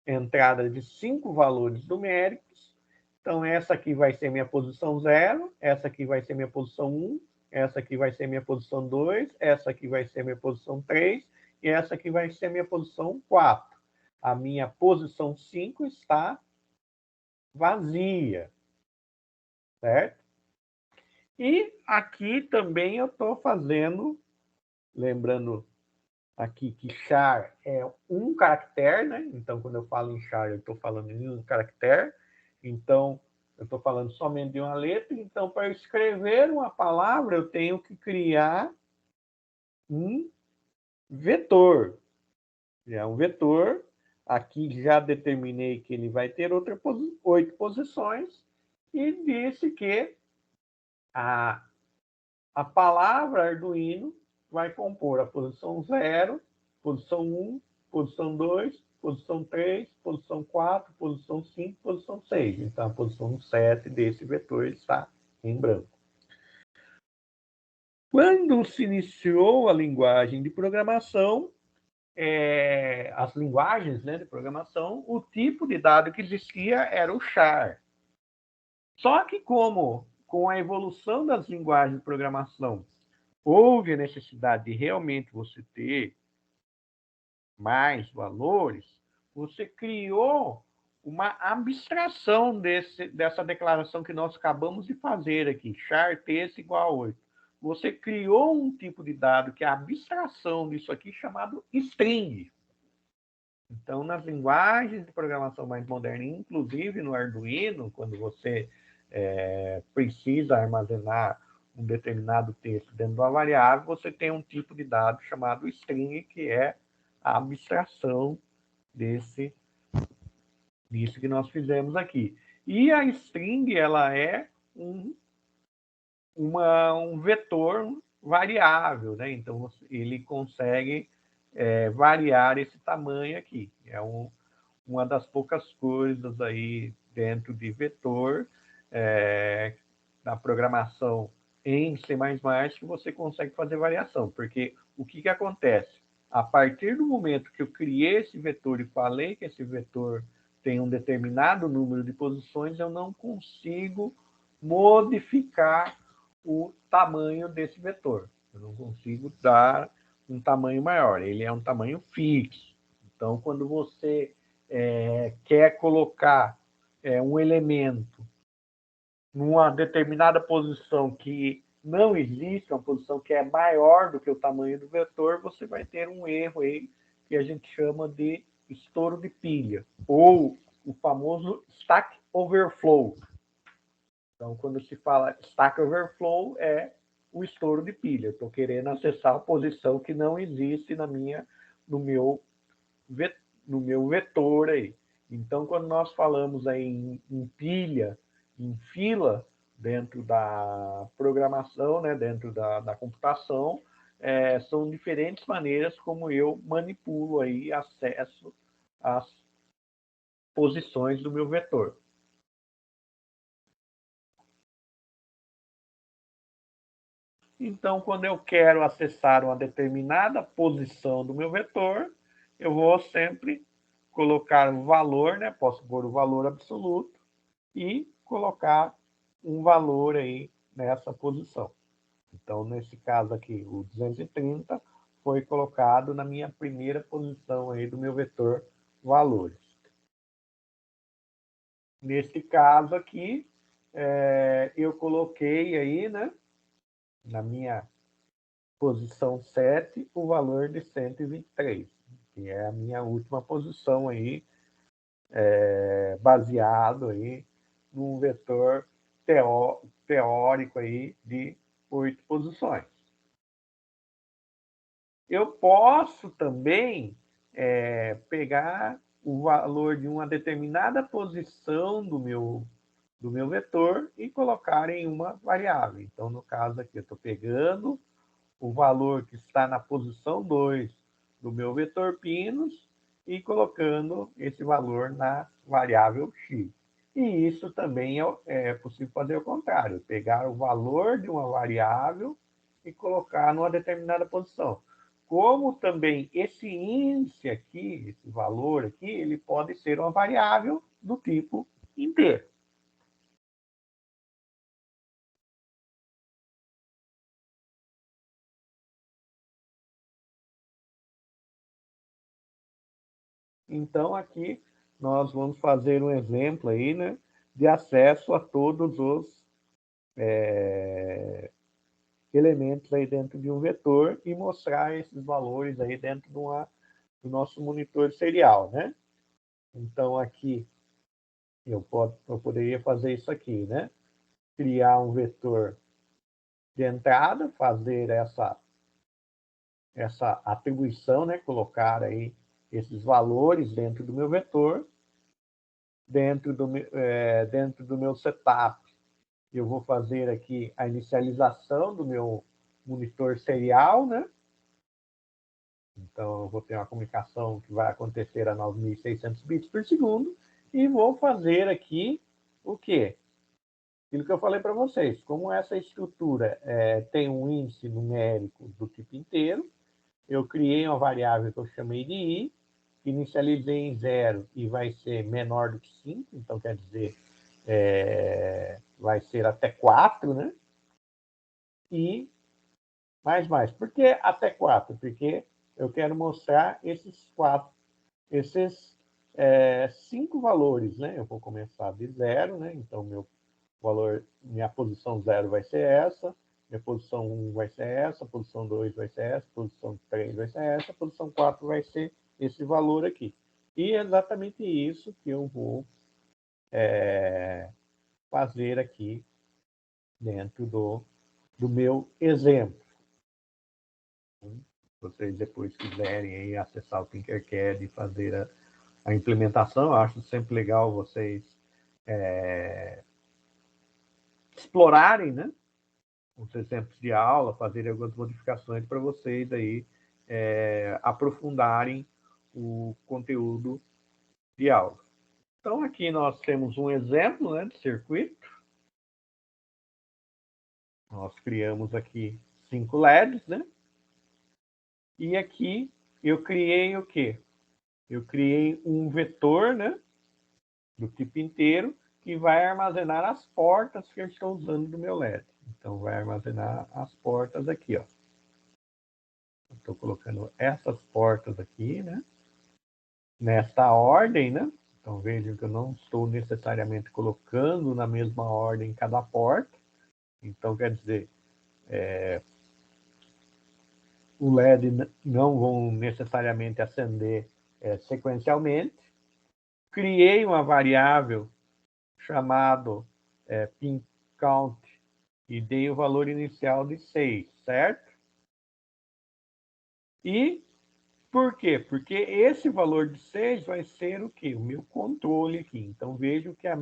entrada de 5 valores numéricos, então essa aqui vai ser minha posição 0, essa aqui vai ser minha posição 1, essa aqui vai ser minha posição 2, essa aqui vai ser minha posição 3 e essa aqui vai ser minha posição 4. A minha posição 5 está vazia, certo? E aqui também eu estou fazendo, lembrando aqui que char é um caractere, né? Então, quando eu falo em char, eu estou falando em um caractere. Então, eu estou falando somente de uma letra. Então, para escrever uma palavra, eu tenho que criar um vetor. É um vetor. Aqui já determinei que ele vai ter 8 posições. E disse que a palavra Arduino vai compor a posição 0, posição 1, posição 2, posição 3, posição 4, posição 5, posição 6. Então, a posição 7 desse vetor está em branco. Quando se iniciou a linguagem de programação, as linguagens, né, de programação, o tipo de dado que existia era o char. Só que como com a evolução das linguagens de programação houve a necessidade de realmente você ter mais valores, você criou uma abstração dessa declaração que nós acabamos de fazer aqui, char texto igual a 8. Você criou um tipo de dado que é a abstração disso aqui, chamado string. Então, nas linguagens de programação mais modernas, inclusive no Arduino, quando você precisa armazenar um determinado texto dentro de uma variável, você tem um tipo de dado chamado string, que é a abstração disso que nós fizemos aqui. E a string, ela é um vetor variável, né? Então, ele consegue variar esse tamanho aqui. É uma das poucas coisas aí dentro de vetor, da programação em C++, que você consegue fazer variação. Porque o que acontece? A partir do momento que eu criei esse vetor e falei que esse vetor tem um determinado número de posições, eu não consigo modificar o tamanho desse vetor. Eu não consigo dar um tamanho maior. Ele é um tamanho fixo. Então, quando você quer colocar um elemento numa determinada posição que não existe, uma posição que é maior do que o tamanho do vetor, você vai ter um erro aí que a gente chama de estouro de pilha, ou o famoso Stack Overflow. Então, quando se fala Stack Overflow, é o estouro de pilha. Estou querendo acessar a posição que não existe no meu vetor aí. Então, quando nós falamos aí em pilha, em fila, dentro da programação, né, dentro da computação, são diferentes maneiras como eu manipulo aí acesso às posições do meu vetor. Então, quando eu quero acessar uma determinada posição do meu vetor, eu vou sempre colocar um valor, né? Posso pôr o valor absoluto e colocar um valor aí nessa posição. Então, nesse caso aqui, o 230 foi colocado na minha primeira posição aí do meu vetor valores. Nesse caso aqui, eu coloquei aí, né, na minha posição 7, o valor de 123, que é a minha última posição aí, baseado aí num vetor teórico aí de 8 posições. Eu posso também pegar o valor de uma determinada posição do meu vetor e colocar em uma variável. Então, no caso aqui, eu estou pegando o valor que está na posição 2 do meu vetor pinos e colocando esse valor na variável x. E isso também é possível fazer o contrário, pegar o valor de uma variável e colocar numa determinada posição. Como também esse índice aqui, esse valor aqui, ele pode ser uma variável do tipo inteiro. Então, aqui nós vamos fazer um exemplo aí, né, de acesso a todos os elementos aí dentro de um vetor e mostrar esses valores aí dentro do nosso monitor serial, né? Então, aqui, eu poderia fazer isso aqui, né? Criar um vetor de entrada, fazer essa atribuição, né? Colocar aí esses valores dentro do meu vetor, dentro do meu setup, eu vou fazer aqui a inicialização do meu monitor serial, né? Então, eu vou ter uma comunicação que vai acontecer a 9.600 bits por segundo e vou fazer aqui o quê? Aquilo que eu falei para vocês. Como essa estrutura tem um índice numérico do tipo inteiro, eu criei uma variável que eu chamei de i, inicializei em 0 e vai ser menor do que 5, então quer dizer, vai ser até 4, né? E mais. Por que até 4? Porque eu quero mostrar esses 5 valores, né? Eu vou começar de 0, né? Então, minha posição 0 vai ser essa, minha posição 1 vai ser essa, posição 2 vai ser essa, posição 3 vai ser essa, posição 4 vai ser esse valor aqui. E é exatamente isso que eu vou fazer aqui dentro do meu exemplo. Se vocês depois quiserem aí acessar o Tinkercad e fazer a implementação, eu acho sempre legal vocês explorarem, né, os exemplos de aula, fazerem algumas modificações para vocês aí aprofundarem o conteúdo de aula. Então, aqui nós temos um exemplo, né, de circuito. Nós criamos aqui 5 LEDs, né? E aqui eu criei o quê? Eu criei um vetor, né, do tipo inteiro, que vai armazenar as portas que eu estou usando do meu LED. Então, vai armazenar as portas aqui, ó. Estou colocando essas portas aqui, né? Nesta ordem, né? Então, vejam que eu não estou necessariamente colocando na mesma ordem cada porta. Então, quer dizer, o LED não vão necessariamente acender sequencialmente. Criei uma variável chamado pin count e dei o valor inicial de 6, certo? E por quê? Porque esse valor de 6 vai ser o quê? O meu controle aqui. Então, vejo que o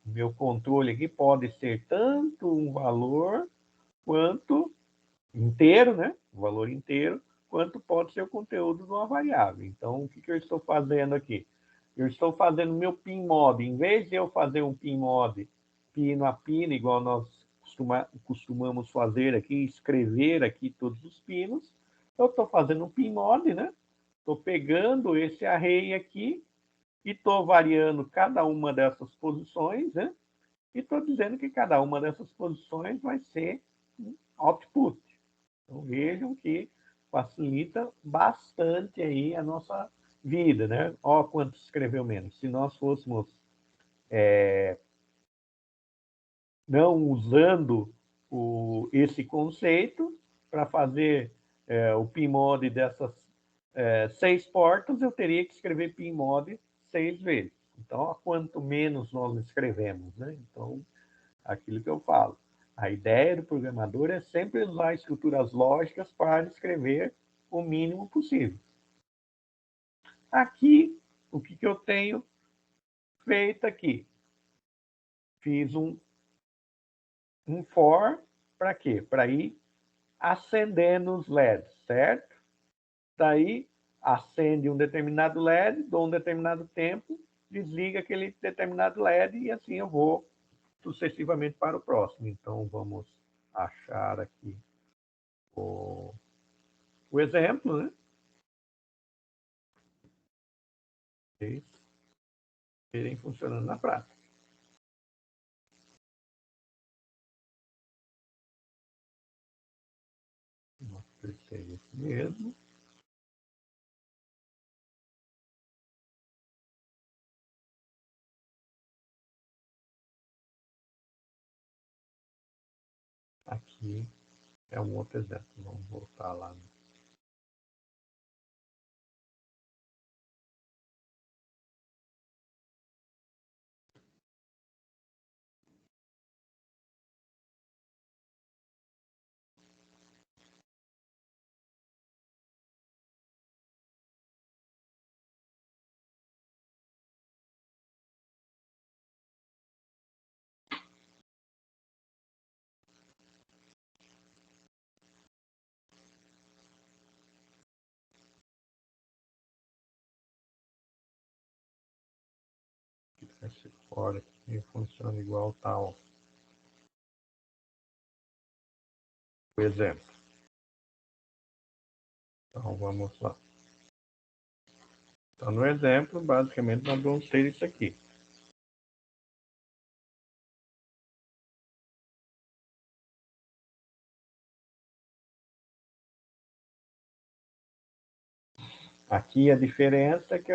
meu controle aqui pode ser tanto um valor quanto inteiro, né? O valor inteiro, quanto pode ser o conteúdo de uma variável. Então, o que eu estou fazendo aqui? Eu estou fazendo meu pinmod. Em vez de eu fazer um pinmod pino a pino, igual nós costumamos fazer aqui, escrever aqui todos os pinos, eu estou fazendo um pinmod, né? Estou pegando esse array aqui e estou variando cada uma dessas posições, né? E estou dizendo que cada uma dessas posições vai ser um output. Então, vejam que facilita bastante aí a nossa vida, né? Ó, quanto escreveu menos. Se nós fôssemos não usando esse conceito para fazer o pinmod dessas 6 portas, eu teria que escrever pinmod 6 vezes. Então, quanto menos nós escrevemos, né? Então, aquilo que eu falo. A ideia do programador é sempre usar estruturas lógicas para escrever o mínimo possível. Aqui, o que eu tenho feito aqui? Fiz um for, para quê? Para ir acendendo os LEDs, certo? Daí, acende um determinado LED, dou um determinado tempo, desliga aquele determinado LED e assim eu vou sucessivamente para o próximo. Então, vamos achar aqui o exemplo, né? Vocês verem funcionando na prática. Nossa, seria esse mesmo. Aqui é um outro exemplo. Vamos voltar lá. Esse fora aqui funciona igual tal. Por exemplo. Então, vamos lá. Então, no exemplo, basicamente, nós vamos ter isso aqui. Aqui a diferença é que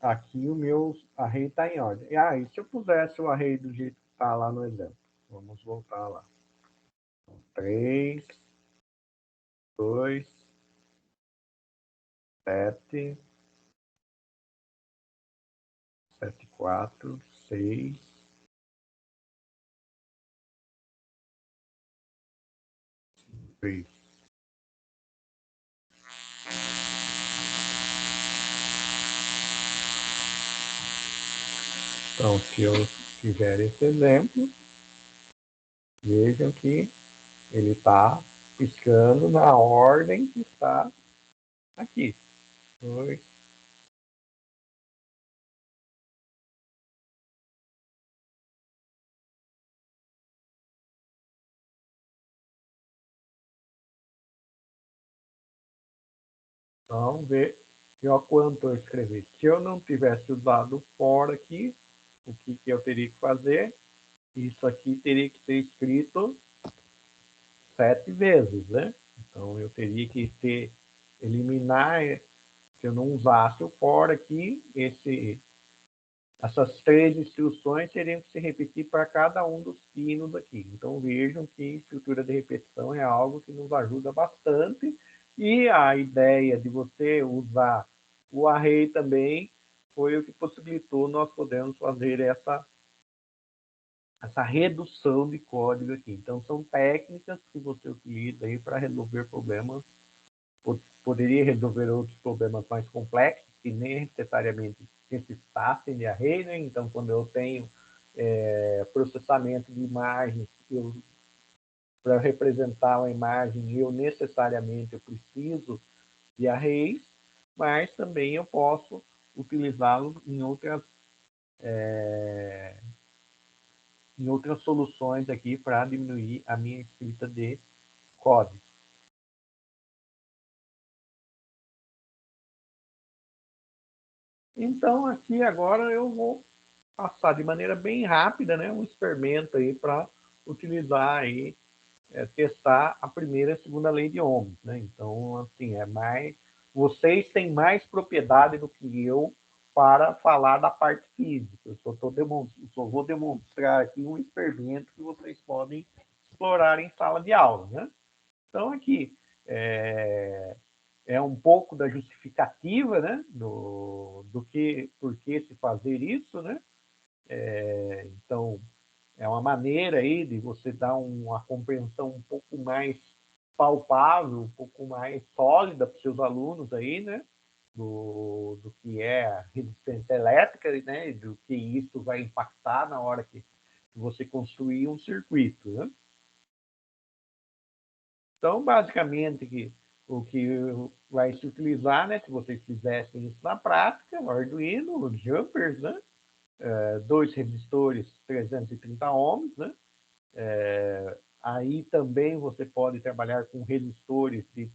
aqui o meu array está em ordem. E se eu pusesse o array do jeito que está lá no exemplo? Vamos voltar lá. 3, 2, 7, 7, 4, 6, 3. Então, se eu tiver esse exemplo, vejam que ele está piscando na ordem que está aqui. 2. Então, vê o quanto eu escrevi. Se eu não tivesse usado for aqui, o que eu teria que fazer? Isso aqui teria que ser escrito 7 vezes, né? Então, eu teria que eliminar, se eu não usasse o for aqui, essas 3 instruções teriam que se repetir para cada um dos pinos aqui. Então, vejam que estrutura de repetição é algo que nos ajuda bastante. E a ideia de você usar o array também foi o que possibilitou nós podermos fazer essa redução de código aqui. Então, são técnicas que você utiliza aí para resolver problemas. Poderia resolver outros problemas mais complexos, que nem necessariamente necessitassem de array, né? Então, quando eu tenho processamento de imagens, para representar uma imagem, eu necessariamente preciso de arrays, mas também eu posso utilizá-los em outras soluções aqui para diminuir a minha escrita de código. Então, aqui agora eu vou passar de maneira bem rápida, né, um experimento aí para utilizar aí, testar a primeira e a segunda lei de Ohms, né? Então, assim, vocês têm mais propriedade do que eu para falar da parte física. Eu só vou demonstrar aqui um experimento que vocês podem explorar em sala de aula, né? Então, aqui é um pouco da justificativa, né, por que se fazer isso, né? Então, é uma maneira aí de você dar uma compreensão um pouco mais palpável, um pouco mais sólida para os seus alunos aí, né? Do que é a resistência elétrica, né? E do que isso vai impactar na hora que você construir um circuito, né? Então, basicamente, o que vai se utilizar, né? Se vocês fizessem isso na prática, o Arduino, os jumpers, né? 2 resistores 330 ohms, né? Aí também você pode trabalhar com resistores de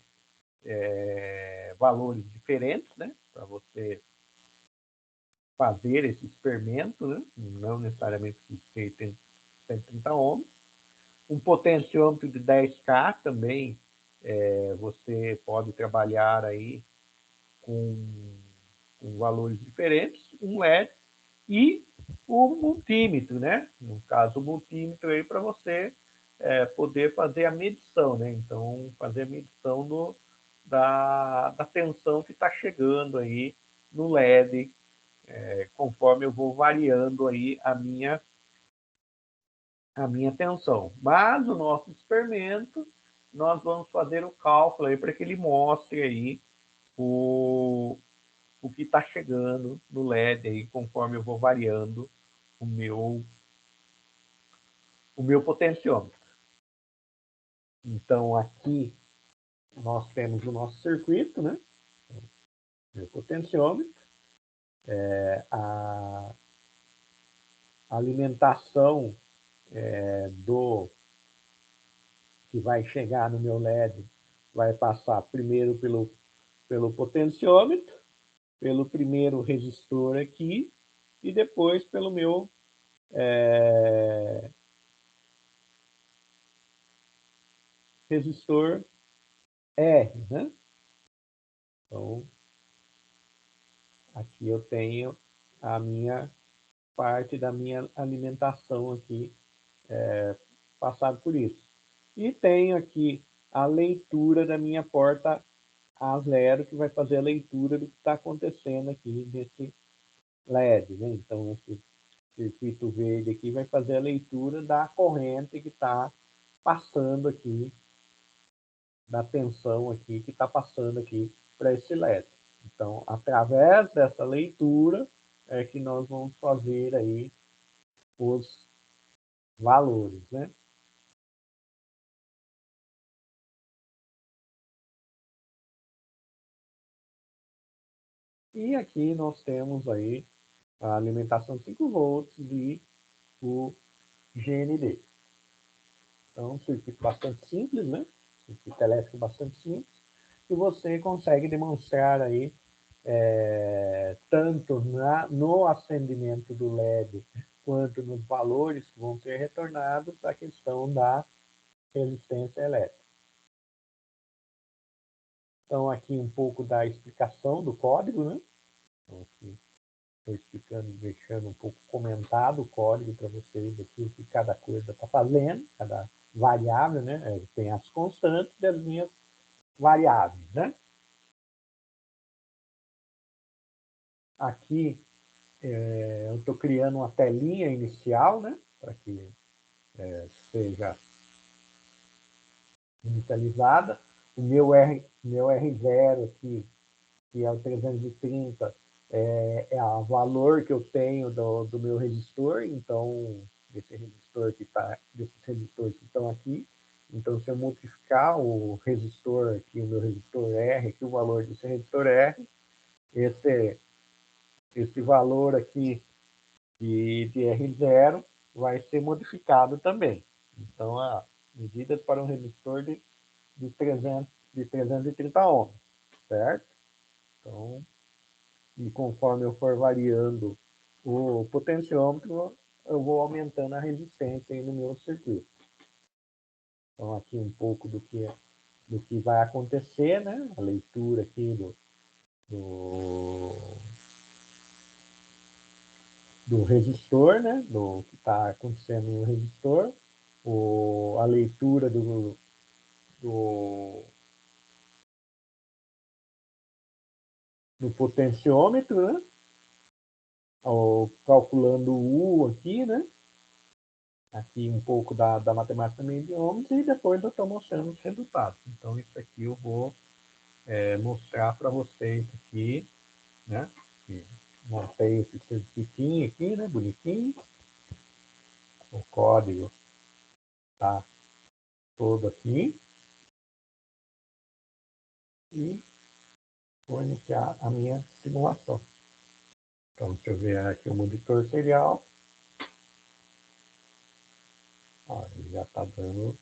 valores diferentes, né? Para você fazer esse experimento, né? Não necessariamente tem 130 ohms. Um potenciômetro de 10K também, você pode trabalhar aí com valores diferentes, um LED e o multímetro, né? No caso, o multímetro aí para você poder fazer a medição, né? Então, fazer a medição da tensão que está chegando aí no LED, conforme eu vou variando aí a minha tensão. Mas o nosso experimento, nós vamos fazer o cálculo aí para que ele mostre aí o que está chegando no LED aí, conforme eu vou variando o meu potenciômetro. Então, aqui nós temos o nosso circuito, né? O potenciômetro, a alimentação do que vai chegar no meu LED vai passar primeiro pelo potenciômetro, pelo primeiro resistor aqui, e depois pelo meu resistor R, né? Então, aqui eu tenho a minha parte da minha alimentação aqui, passado por isso. E tenho aqui a leitura da minha porta A0, que vai fazer a leitura do que está acontecendo aqui nesse LED, né? Então, esse circuito verde aqui vai fazer a leitura da corrente que está passando aqui, da tensão aqui que está passando aqui para esse LED. Então, através dessa leitura é que nós vamos fazer aí os valores, né? E aqui nós temos aí a alimentação de 5 volts e o GND. Então, um circuito bastante simples, né? Circuito elétrico bastante simples, que você consegue demonstrar aí tanto no acendimento do LED quanto nos valores que vão ser retornados a questão da resistência elétrica. Então, aqui um pouco da explicação do código, né? Então, aqui estou explicando, deixando um pouco comentado o código para vocês aqui, o que cada coisa está fazendo, cada variável, né? Tem as constantes e as minhas variáveis, né? Aqui eu estou criando uma telinha inicial, né? Para que seja inicializada. O meu R0 aqui, que é o 330, é o valor que eu tenho do meu resistor, então, desses resistores que estão aqui. Então, se eu multiplicar o resistor aqui, o meu resistor R, aqui, o valor desse resistor R, esse valor aqui de R0 vai ser modificado também. Então, medidas para um resistor de 330 ohms, certo? Então, e conforme eu for variando o potenciômetro, eu vou aumentando a resistência aí no meu circuito. Então, aqui um pouco do que vai acontecer, né? A leitura aqui do resistor, né? Do que está acontecendo no resistor, a leitura do potenciômetro, né? Calculando o U aqui, né? Aqui um pouco da matemática também de ohms, e depois eu estou mostrando os resultados. Então, isso aqui eu vou mostrar para vocês aqui, né? Montei esse circuitinho aqui, né? Bonitinho. O código está todo aqui. E vou iniciar a minha simulação. Então, deixa eu ver aqui o monitor serial. Ele já está dando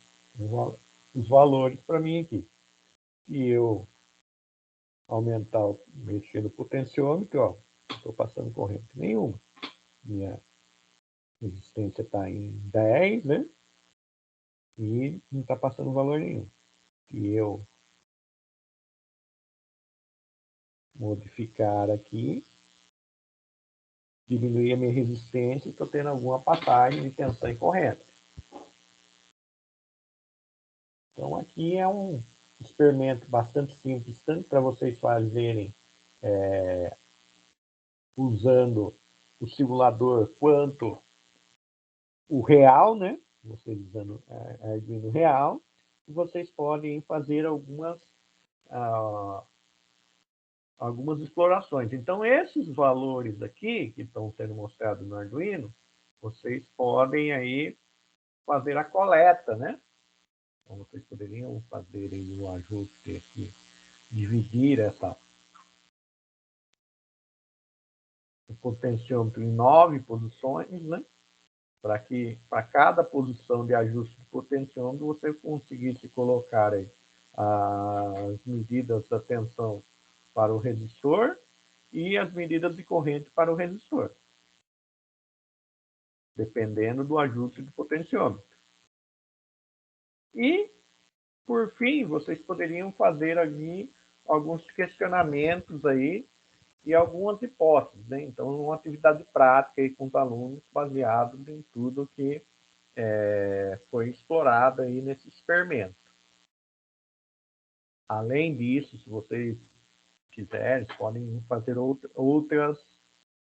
os valores para mim aqui. E eu aumentar, mexer no potenciômetro, ó, não estou passando corrente nenhuma. Minha resistência está em 10, né? E não está passando valor nenhum. E eu modificar aqui, diminuir a minha resistência, estou tendo alguma passagem de tensão e corrente. Então, aqui é um experimento bastante simples, tanto para vocês fazerem usando o simulador, quanto o real, né? Vocês usando Arduino real, e vocês podem fazer algumas explorações. Então, esses valores aqui, que estão sendo mostrados no Arduino, vocês podem aí fazer a coleta, né? Então, vocês poderiam fazer aí um ajuste aqui, dividir o potenciômetro em 9 posições, né? Para que para cada posição de ajuste de potenciômetro você conseguisse colocar aí as medidas da tensão para o resistor e as medidas de corrente para o resistor, dependendo do ajuste de potenciômetro. E, por fim, vocês poderiam fazer ali alguns questionamentos aí e algumas hipóteses, né? Então, uma atividade prática aí com os alunos baseado em tudo que foi explorado aí nesse experimento. Além disso, se vocês quiserem, podem fazer outras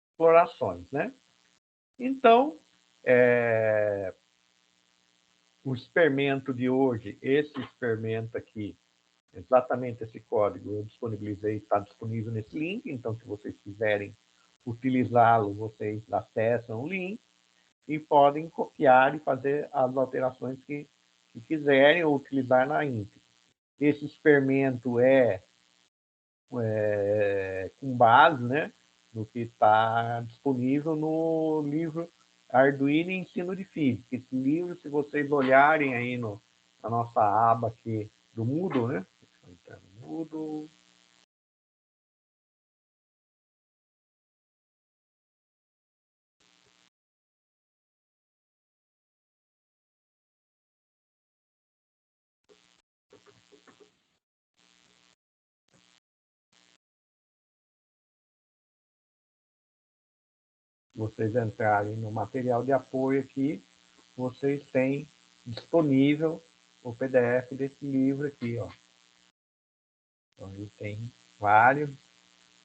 explorações, né? Então, o experimento de hoje, esse experimento aqui, exatamente esse código eu disponibilizei, está disponível nesse link, então se vocês quiserem utilizá-lo, vocês acessam o link e podem copiar e fazer as alterações que quiserem ou utilizar na íntegra. Esse experimento com base, né, no que está disponível no livro Arduino e Ensino de Física. Esse livro, se vocês olharem aí na nossa aba aqui do Moodle, né? Moodle. Vocês entrarem no material de apoio aqui, vocês têm disponível o PDF desse livro aqui, ó. Então, ele tem vários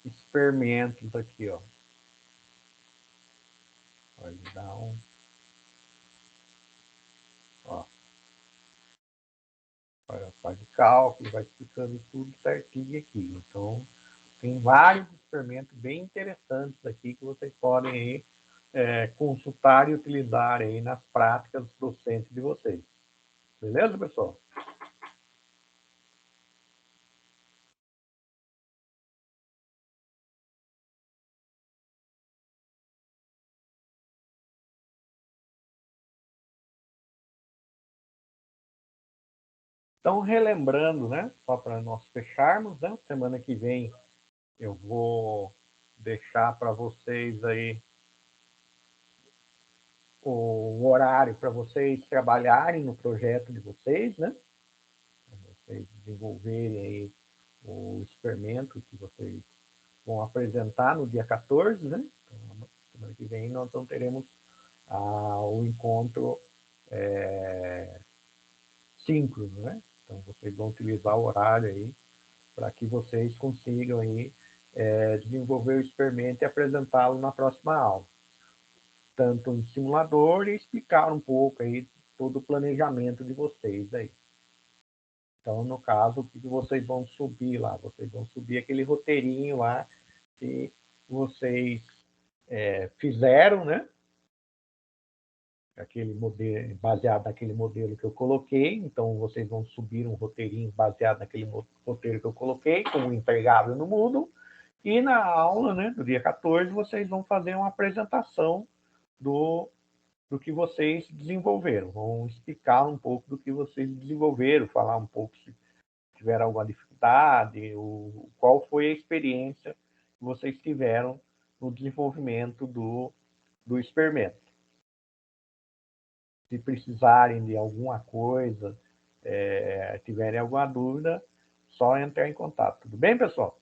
experimentos aqui, ó. Pode dar um... Ó. Faz de cálculo, vai explicando tudo certinho aqui. Então, tem vários experimentos bem interessantes aqui que vocês podem aí, consultar e utilizar aí nas práticas docentes de vocês. Beleza, pessoal? Então, relembrando, né, só para nós fecharmos, né, semana que vem eu vou deixar para vocês aí o horário para vocês trabalharem no projeto de vocês, né, para vocês desenvolverem aí o experimento que vocês vão apresentar no dia 14, né? Então, semana que vem nós então teremos o encontro síncrono, né? Então vocês vão utilizar o horário aí para que vocês consigam aí desenvolver o experimento e apresentá-lo na próxima aula, tanto em simulador e explicar um pouco aí todo o planejamento de vocês aí. Então, no caso, o que vocês vão subir lá? Vocês vão subir aquele roteirinho lá que vocês fizeram, né? Aquele modelo, baseado naquele modelo que eu coloquei. Então, vocês vão subir um roteirinho baseado naquele roteiro que eu coloquei, como entregável no Moodle. E na aula, né, do dia 14, vocês vão fazer uma apresentação do que vocês desenvolveram. Vão explicar um pouco do que vocês desenvolveram, falar um pouco se tiveram alguma dificuldade, qual foi a experiência que vocês tiveram no desenvolvimento do experimento. Se precisarem de alguma coisa, tiverem alguma dúvida, só entrar em contato. Tudo bem, pessoal?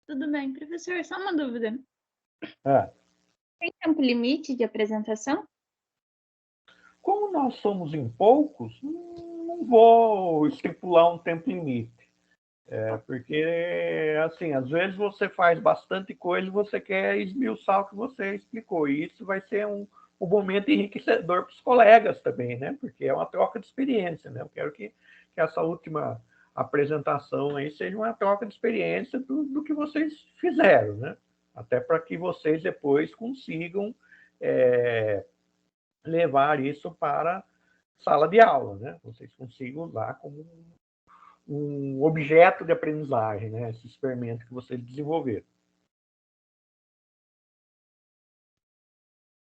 Tudo bem, professor. Só uma dúvida. É. Tem tempo limite de apresentação? como nós somos em poucos, não vou estipular um tempo limite. Porque, assim, às vezes você faz bastante coisa e você quer esmiuçar o que você explicou. E isso vai ser um momento enriquecedor para os colegas também, né? Porque é uma troca de experiência, né? Eu quero que essa última apresentação aí seja uma troca de experiência do que vocês fizeram, né? Até para que vocês depois consigam levar isso para sala de aula, né? Vocês consigam usar como um objeto de aprendizagem, né? Esse experimento que vocês desenvolveram.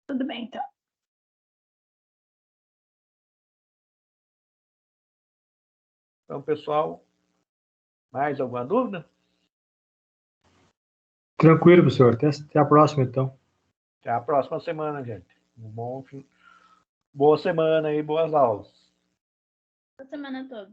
Tudo bem, então. Então, pessoal, mais alguma dúvida? Tranquilo, professor. Até a próxima, então. Até a próxima semana, gente. Boa semana e boas aulas. Boa semana toda.